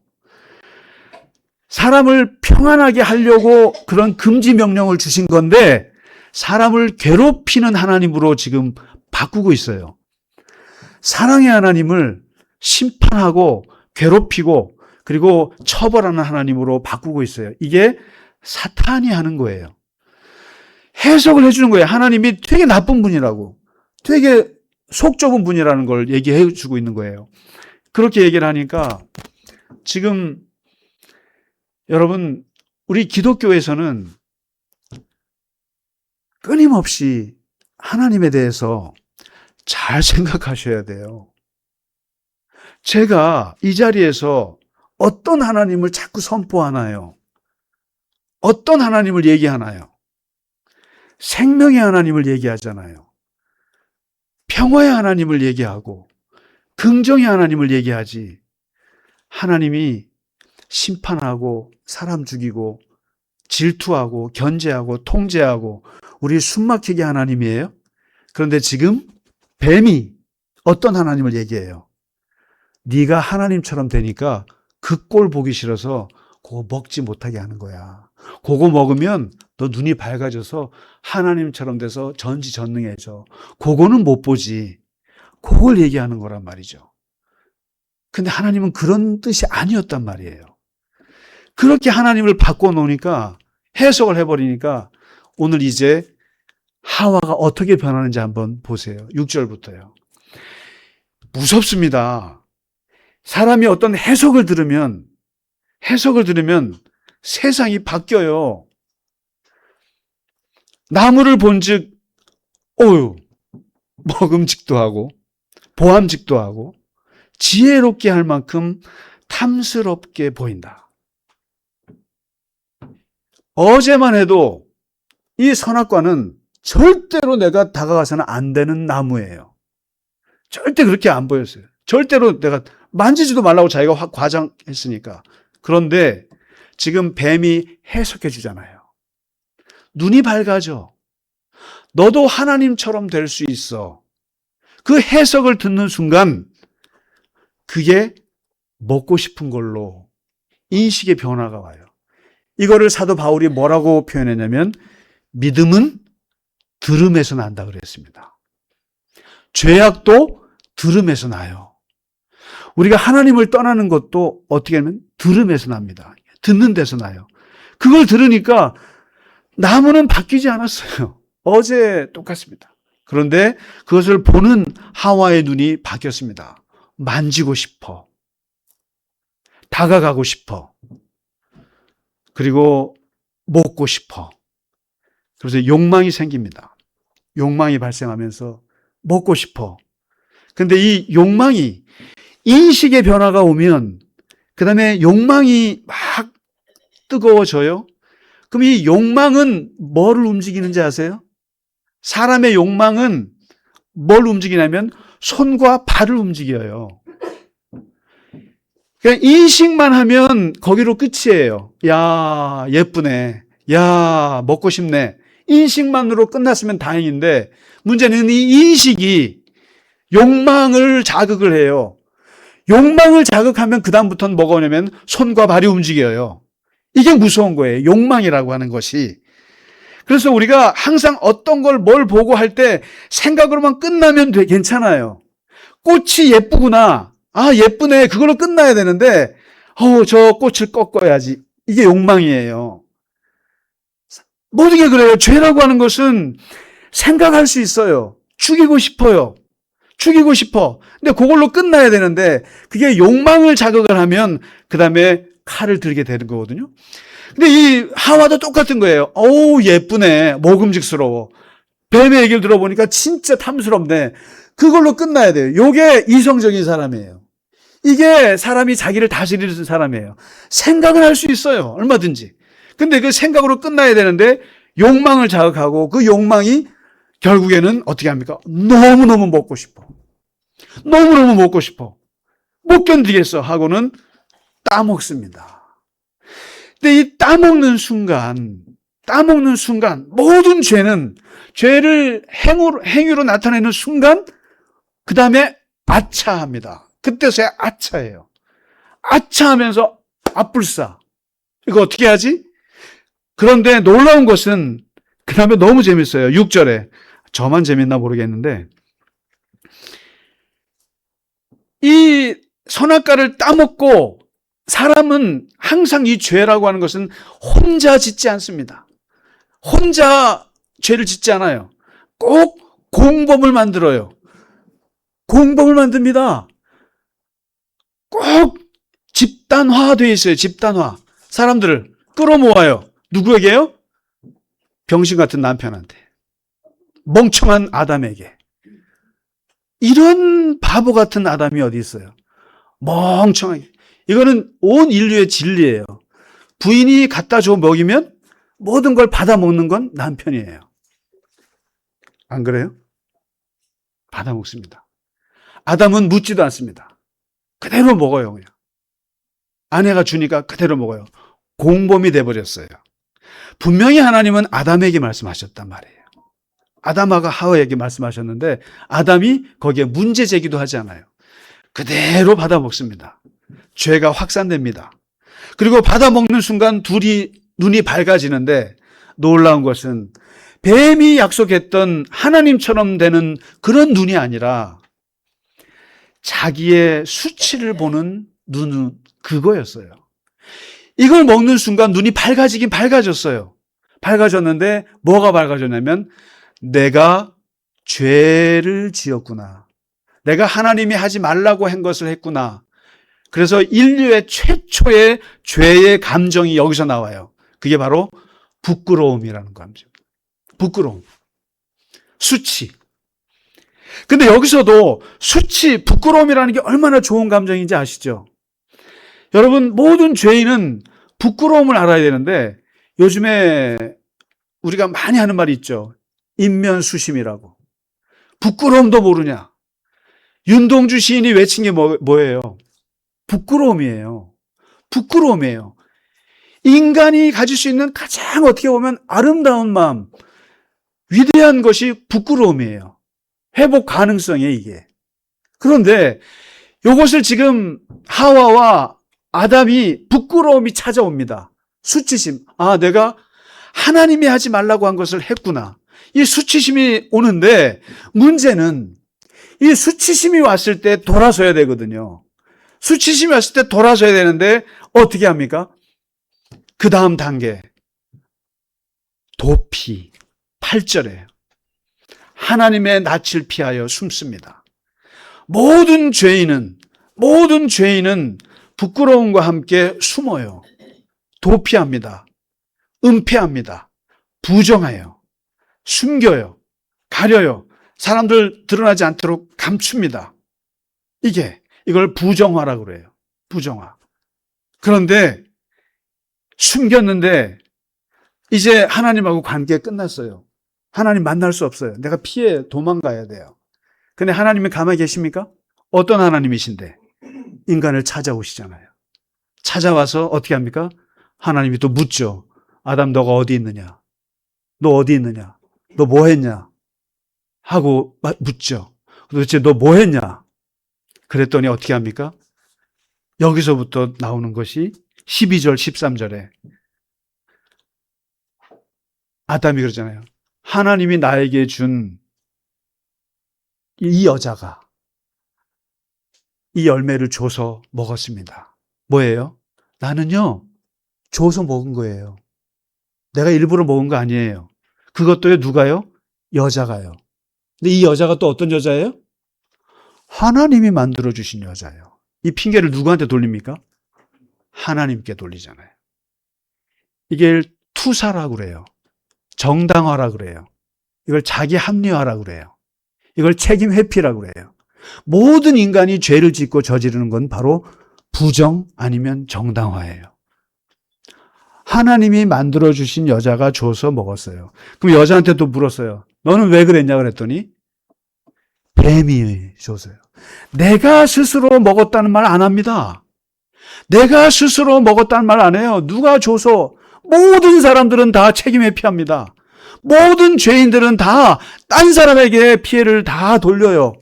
사람을 평안하게 하려고 그런 금지 명령을 주신 건데 사람을 괴롭히는 하나님으로 지금 바꾸고 있어요. 사랑의 하나님을 심판하고 괴롭히고 그리고 처벌하는 하나님으로 바꾸고 있어요. 이게 사탄이 하는 거예요. 해석을 해주는 거예요. 하나님이 되게 나쁜 분이라고, 되게 속 좁은 분이라는 걸 얘기해 주고 있는 거예요. 그렇게 얘기를 하니까 지금 여러분, 우리 기독교에서는 끊임없이 하나님에 대해서 잘 생각하셔야 돼요. 제가 이 자리에서 어떤 하나님을 자꾸 선포하나요? 어떤 하나님을 얘기하나요? 생명의 하나님을 얘기하잖아요. 평화의 하나님을 얘기하고 긍정의 하나님을 얘기하지, 하나님이 심판하고 사람 죽이고 질투하고 견제하고 통제하고 우리 숨막히게 하나님이에요? 그런데 지금 뱀이 어떤 하나님을 얘기해요? 네가 하나님처럼 되니까 그 꼴 보기 싫어서 그거 먹지 못하게 하는 거야. 그거 먹으면 너 눈이 밝아져서 하나님처럼 돼서 전지전능해져. 그거는 못 보지. 그걸 얘기하는 거란 말이죠. 근데 하나님은 그런 뜻이 아니었단 말이에요. 그렇게 하나님을 바꿔놓으니까, 해석을 해버리니까 오늘 이제 하와가 어떻게 변하는지 한번 보세요. 6절부터요. 무섭습니다. 사람이 어떤 해석을 들으면 세상이 바뀌어요. 나무를 본즉 먹음직도 하고 보암직도 하고 지혜롭게 할 만큼 탐스럽게 보인다. 어제만 해도 이 선악과는 절대로 내가 다가가서는 안 되는 나무예요. 절대 그렇게 안 보였어요. 절대로 내가 만지지도 말라고 자기가 과장했으니까. 그런데 지금 뱀이 해석해 주잖아요. 눈이 밝아져. 너도 하나님처럼 될 수 있어. 그 해석을 듣는 순간 그게 먹고 싶은 걸로 인식의 변화가 와요. 이거를 사도 바울이 뭐라고 표현했냐면 믿음은 들음에서 난다 그랬습니다. 죄악도 들음에서 나요. 우리가 하나님을 떠나는 것도 어떻게 하면 들음에서 납니다. 듣는 데서 나요. 그걸 들으니까 나무는 바뀌지 않았어요. 어제 똑같습니다. 그런데 그것을 보는 하와의 눈이 바뀌었습니다. 만지고 싶어. 다가가고 싶어. 그리고 먹고 싶어. 그래서 욕망이 생깁니다. 욕망이 발생하면서 먹고 싶어. 근데 이 욕망이 인식의 변화가 오면 그 다음에 욕망이 막 뜨거워져요. 그럼 이 욕망은 뭐를 움직이는지 아세요? 사람의 욕망은 뭘 움직이냐면 손과 발을 움직여요. 그냥 인식만 하면 거기로 끝이에요. 야, 예쁘네. 야, 먹고 싶네. 인식만으로 끝났으면 다행인데 문제는 이 인식이 욕망을 자극을 해요. 욕망을 자극하면 그다음부터는 뭐가 오냐면 손과 발이 움직여요. 이게 무서운 거예요. 욕망이라고 하는 것이. 그래서 우리가 항상 어떤 걸 뭘 보고 할 때 생각으로만 끝나면 괜찮아요. 꽃이 예쁘구나. 아, 예쁘네. 그걸로 끝나야 되는데 저 꽃을 꺾어야지. 이게 욕망이에요. 모든 게 그래요. 죄라고 하는 것은 생각할 수 있어요. 죽이고 싶어요. 죽이고 싶어. 근데 그걸로 끝나야 되는데 그게 욕망을 자극을 하면 그 다음에 칼을 들게 되는 거거든요. 근데 이 하와도 똑같은 거예요. 어우, 예쁘네. 먹음직스러워. 뱀의 얘기를 들어보니까 진짜 탐스럽네. 그걸로 끝나야 돼요. 이게 이성적인 사람이에요. 이게 사람이 자기를 다스리는 사람이에요. 생각을 할 수 있어요. 얼마든지. 근데 그 생각으로 끝나야 되는데 욕망을 자극하고 그 욕망이 결국에는 어떻게 합니까? 너무너무 먹고 싶어. 너무너무 먹고 싶어. 못 견디겠어 하고는 따먹습니다. 근데 이 따먹는 순간 모든 죄를 행위로 나타내는 순간 그 다음에 아차합니다. 그때서야 아차예요. 아차하면서 앞불싸. 이거 어떻게 하지? 그런데 놀라운 것은 그 다음에 너무 재밌어요. 6절에. 저만 재밌나 모르겠는데 이 선악과를 따먹고 사람은 항상 이 죄라고 하는 것은 혼자 짓지 않습니다. 혼자 죄를 짓지 않아요. 꼭 공범을 만들어요. 공범을 만듭니다. 꼭 집단화되어 있어요. 집단화. 사람들을 끌어모아요. 누구에게요? 병신 같은 남편한테. 멍청한 아담에게. 이런 바보 같은 아담이 어디 있어요? 멍청하게. 이거는 온 인류의 진리예요. 부인이 갖다 줘 먹이면 모든 걸 받아 먹는 건 남편이에요. 안 그래요? 받아 먹습니다. 아담은 묻지도 않습니다. 그대로 먹어요, 그냥. 아내가 주니까 그대로 먹어요. 공범이 돼버렸어요. 분명히 하나님은 아담에게 말씀하셨단 말이에요. 아담하고 하와에게 말씀하셨는데 아담이 거기에 문제 제기도 하지 않아요. 그대로 받아 먹습니다. 죄가 확산됩니다. 그리고 받아 먹는 순간 둘이 눈이 밝아지는데 놀라운 것은 뱀이 약속했던 하나님처럼 되는 그런 눈이 아니라 자기의 수치를 보는 눈은 그거였어요. 이걸 먹는 순간 눈이 밝아지긴 밝아졌어요. 밝아졌는데 뭐가 밝아졌냐면 내가 죄를 지었구나. 내가 하나님이 하지 말라고 한 것을 했구나. 그래서 인류의 최초의 죄의 감정이 여기서 나와요. 그게 바로 부끄러움이라는 감정. 부끄러움. 수치. 근데 여기서도 수치, 부끄러움이라는 게 얼마나 좋은 감정인지 아시죠? 여러분, 모든 죄인은 부끄러움을 알아야 되는데 요즘에 우리가 많이 하는 말이 있죠. 인면수심이라고. 부끄러움도 모르냐. 윤동주 시인이 외친 게 뭐예요? 부끄러움이에요. 부끄러움이에요. 인간이 가질 수 있는 가장 어떻게 보면 아름다운 마음, 위대한 것이 부끄러움이에요. 회복 가능성이에요, 이게. 그런데 이것을 지금 하와와 아담이 부끄러움이 찾아옵니다. 수치심. 아, 내가 하나님이 하지 말라고 한 것을 했구나. 이 수치심이 오는데 문제는 이 수치심이 왔을 때 돌아서야 되거든요. 수치심이 왔을 때 돌아서야 되는데 어떻게 합니까? 그 다음 단계. 도피. 8절에 하나님의 낯을 피하여 숨습니다. 모든 죄인은 부끄러움과 함께 숨어요. 도피합니다. 은폐합니다. 부정해요. 숨겨요. 가려요. 사람들 드러나지 않도록 감춥니다. 이걸 부정화라고 그래요. 부정화. 그런데 숨겼는데 이제 하나님하고 관계 끝났어요. 하나님 만날 수 없어요. 내가 피해 도망가야 돼요. 근데 하나님은 가만히 계십니까? 어떤 하나님이신데? 인간을 찾아오시잖아요. 찾아와서 어떻게 합니까? 하나님이 또 묻죠. 아담, 너가 어디 있느냐? 너 어디 있느냐? 너 뭐 했냐? 하고 묻죠. 도대체 너 뭐 했냐? 그랬더니 어떻게 합니까? 여기서부터 나오는 것이 12절, 13절에 아담이 그러잖아요. 하나님이 나에게 준 이 여자가 이 열매를 줘서 먹었습니다. 뭐예요? 나는요, 줘서 먹은 거예요. 내가 일부러 먹은 거 아니에요. 그것도요, 누가요? 여자가요. 근데 이 여자가 또 어떤 여자예요? 하나님이 만들어주신 여자예요. 이 핑계를 누구한테 돌립니까? 하나님께 돌리잖아요. 이게 투사라고 그래요. 정당화라고 그래요. 이걸 자기 합리화라고 그래요. 이걸 책임 회피라고 그래요. 모든 인간이 죄를 짓고 저지르는 건 바로 부정 아니면 정당화예요. 하나님이 만들어주신 여자가 줘서 먹었어요. 그럼 여자한테 또 물었어요. 너는 왜 그랬냐 그랬더니 뱀이 줘서요. 내가 스스로 먹었다는 말 안 합니다. 내가 스스로 먹었다는 말 안 해요. 누가 줘서. 모든 사람들은 다 책임 회피합니다. 모든 죄인들은 다 딴 사람에게 피해를 다 돌려요.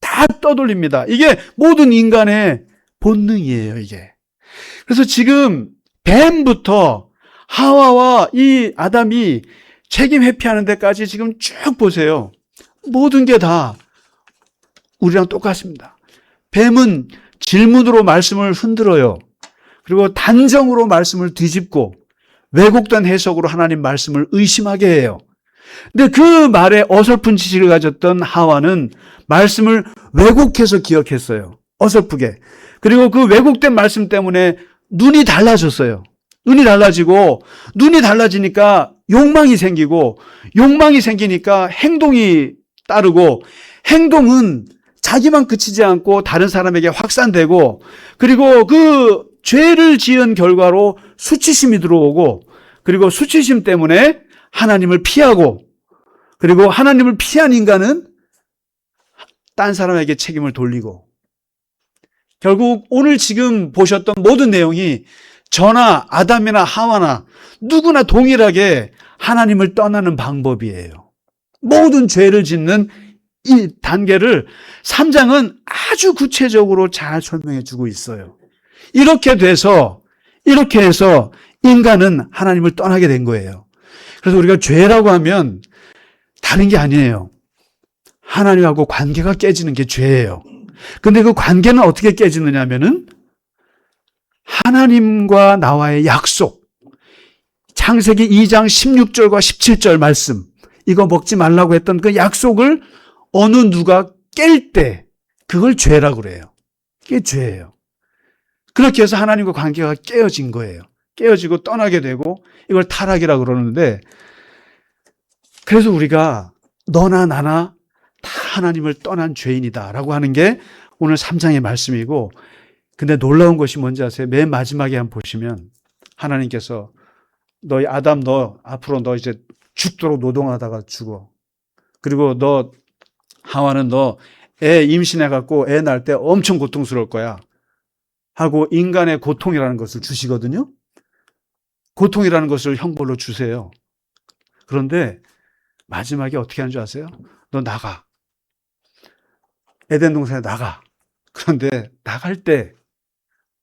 다 떠돌립니다. 이게 모든 인간의 본능이에요, 이게. 그래서 지금 뱀부터 하와와 이 아담이 책임 회피하는 데까지 지금 쭉 보세요. 모든 게 다 우리랑 똑같습니다. 뱀은 질문으로 말씀을 흔들어요. 그리고 단정으로 말씀을 뒤집고 왜곡된 해석으로 하나님 말씀을 의심하게 해요. 근데 그 말에 어설픈 지식을 가졌던 하와는 말씀을 왜곡해서 기억했어요. 어설프게. 그리고 그 왜곡된 말씀 때문에 눈이 달라졌어요. 눈이 달라지고, 눈이 달라지니까 욕망이 생기고, 욕망이 생기니까 행동이 따르고, 행동은 자기만 그치지 않고 다른 사람에게 확산되고, 그리고 그 죄를 지은 결과로 수치심이 들어오고, 그리고 수치심 때문에 하나님을 피하고, 그리고 하나님을 피한 인간은 딴 사람에게 책임을 돌리고, 결국 오늘 지금 보셨던 모든 내용이 저나 아담이나 하와나 누구나 동일하게 하나님을 떠나는 방법이에요. 모든 죄를 짓는 이 단계를 3장은 아주 구체적으로 잘 설명해 주고 있어요. 이렇게 해서 인간은 하나님을 떠나게 된 거예요. 그래서 우리가 죄라고 하면 다른 게 아니에요. 하나님하고 관계가 깨지는 게 죄예요. 근데 그 관계는 어떻게 깨지느냐 하면은 하나님과 나와의 약속, 창세기 2장 16절과 17절 말씀, 이거 먹지 말라고 했던 그 약속을 어느 누가 깰 때 그걸 죄라고 그래요. 그게 죄예요. 그렇게 해서 하나님과 관계가 깨어진 거예요. 깨어지고 떠나게 되고 이걸 타락이라고 그러는데, 그래서 우리가 너나 나나 다 하나님을 떠난 죄인이다라고 하는 게 오늘 3장의 말씀이고, 근데 놀라운 것이 뭔지 아세요? 맨 마지막에 한번 보시면 하나님께서 너희 아담 너 앞으로 너 이제 죽도록 노동하다가 죽어. 그리고 너 하와는 너 애 임신해갖고 애 낳을 때 엄청 고통스러울 거야 하고 인간의 고통이라는 것을 주시거든요. 고통이라는 것을 형벌로 주세요. 그런데 마지막에 어떻게 하는 줄 아세요? 너 나가. 에덴 동산에 나가. 그런데 나갈 때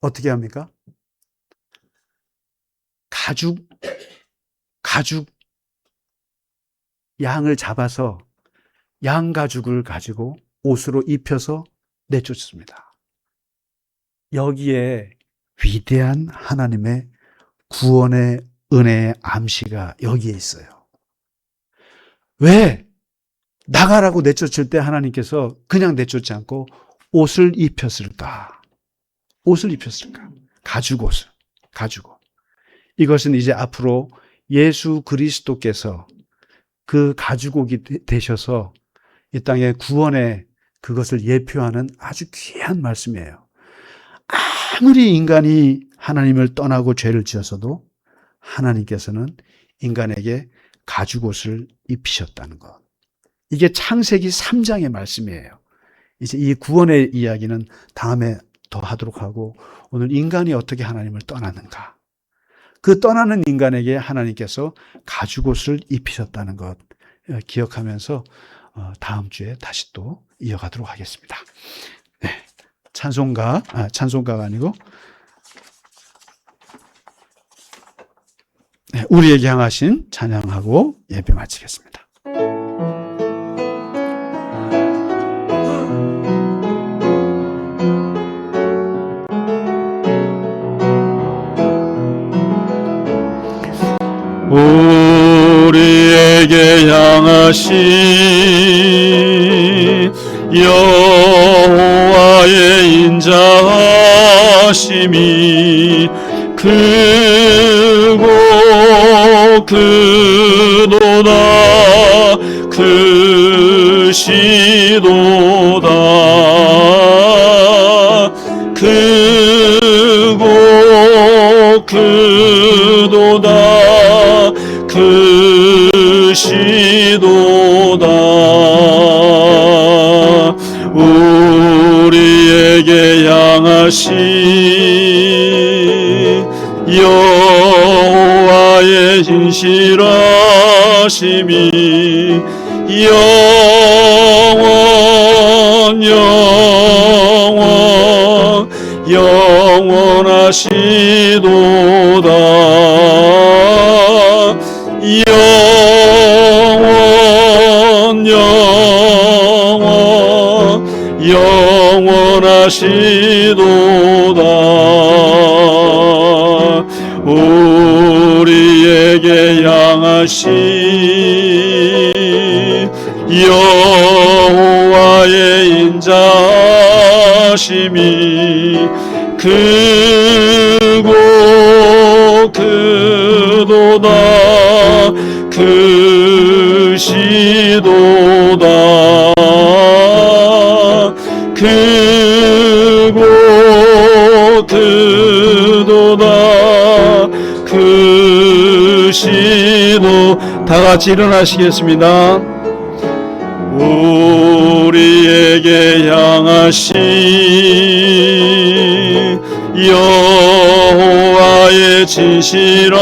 어떻게 합니까? 가죽 양을 잡아서 양 가죽을 가지고 옷으로 입혀서 내쫓습니다. 여기에 위대한 하나님의 구원의 은혜의 암시가 여기에 있어요. 왜 나가라고 내쫓을 때 하나님께서 그냥 내쫓지 않고 옷을 입혔을까? 옷을 입혔을까? 가죽옷을. 가죽옷. 이것은 이제 앞으로 예수 그리스도께서 그 가죽옷이 되셔서 이 땅의 구원의 그것을 예표하는 아주 귀한 말씀이에요. 아무리 인간이 하나님을 떠나고 죄를 지어서도 하나님께서는 인간에게 가죽옷을 입히셨다는 것. 이게 창세기 3장의 말씀이에요. 이제 이 구원의 이야기는 다음에 더 하도록 하고, 오늘 인간이 어떻게 하나님을 떠나는가. 그 떠나는 인간에게 하나님께서 가죽옷을 입히셨다는 것 기억하면서 다음 주에 다시 또 이어가도록 하겠습니다. 네. 찬송가가 아니고, 네, 우리에게 향하신 찬양하고 예배 마치겠습니다. 우리에게 향하신 여호와의 인자하심이 크고 크도다 크시도다 크고 크도다 크시도다 우리에게 향하신 여호와의 신실하심이 영원하시도다 영원하시도다. 우리에게 향하신 여호와의 인자심이 크고 크도다. 크시도다. 크고 크도다. 크시도. 다 같이 일어나시겠습니다. 우리에게 향하신 여호와의 진실하심이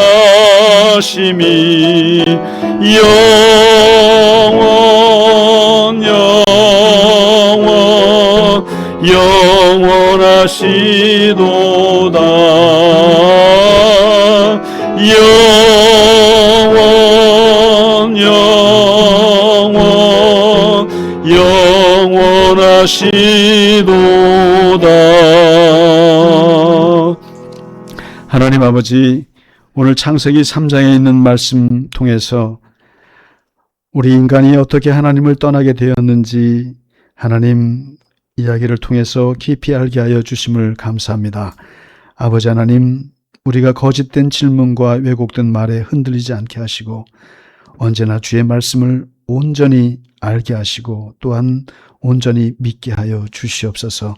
영원하시도다. 영원하시도다. 하나님 아버지, 오늘 창세기 3장에 있는 말씀 통해서 우리 인간이 어떻게 하나님을 떠나게 되었는지 하나님 이야기를 통해서 깊이 알게 하여 주심을 감사합니다. 아버지 하나님, 우리가 거짓된 질문과 왜곡된 말에 흔들리지 않게 하시고 언제나 주의 말씀을 온전히 알게 하시고 또한 온전히 믿게 하여 주시옵소서.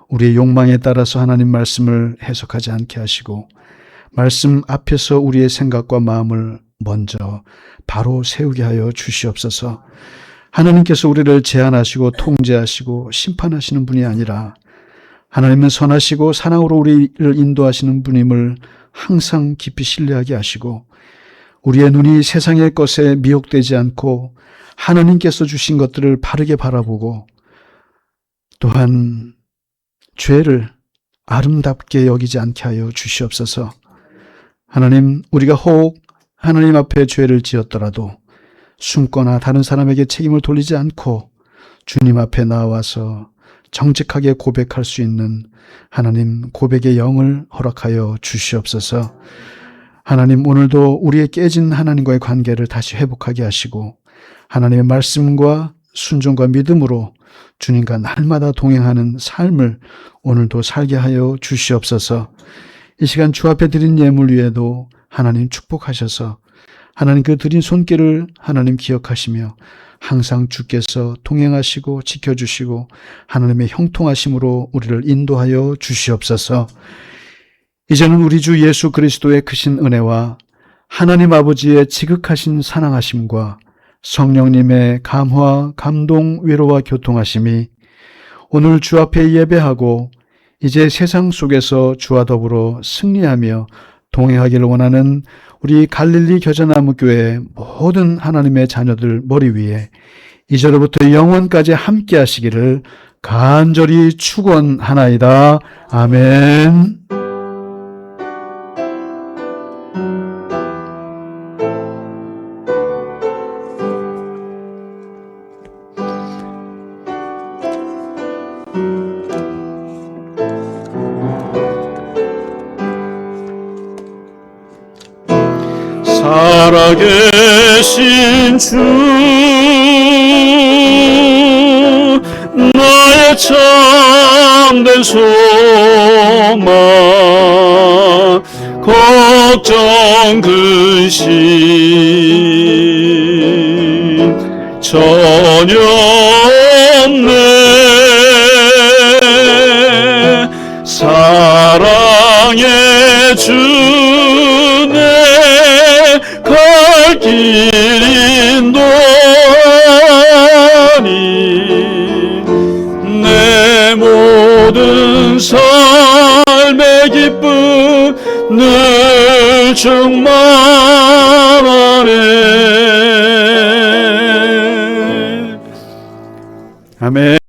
우리의 욕망에 따라서 하나님 말씀을 해석하지 않게 하시고 말씀 앞에서 우리의 생각과 마음을 먼저 바로 세우게 하여 주시옵소서. 하나님께서 우리를 제한하시고 통제하시고 심판하시는 분이 아니라 하나님은 선하시고 사랑으로 우리를 인도하시는 분임을 항상 깊이 신뢰하게 하시고 우리의 눈이 세상의 것에 미혹되지 않고 하나님께서 주신 것들을 바르게 바라보고 또한 죄를 아름답게 여기지 않게 하여 주시옵소서. 하나님, 우리가 혹 하나님 앞에 죄를 지었더라도 숨거나 다른 사람에게 책임을 돌리지 않고 주님 앞에 나와서 정직하게 고백할 수 있는 하나님 고백의 영을 허락하여 주시옵소서. 하나님, 오늘도 우리의 깨진 하나님과의 관계를 다시 회복하게 하시고 하나님의 말씀과 순종과 믿음으로 주님과 날마다 동행하는 삶을 오늘도 살게 하여 주시옵소서. 이 시간 주 앞에 드린 예물 위에도 하나님 축복하셔서 하나님 그 드린 손길을 하나님 기억하시며 항상 주께서 동행하시고 지켜주시고 하나님의 형통하심으로 우리를 인도하여 주시옵소서. 이제는 우리 주 예수 그리스도의 크신 은혜와 하나님 아버지의 지극하신 사랑하심과 성령님의 감화, 감동, 위로와 교통하심이 오늘 주 앞에 예배하고 이제 세상 속에서 주와 더불어 승리하며 동행하기를 원하는 우리 갈릴리 겨자나무 교회 모든 하나님의 자녀들 머리 위에 이제로부터 영원까지 함께 하시기를 간절히 축원하나이다. 아멘. 살아계신 주 나의 참된 소망 걱정 근심 전혀 없네. 사랑의 주네 갈 길 인도하니 내 모든 삶의 기쁨 늘 충만하네. 아멘.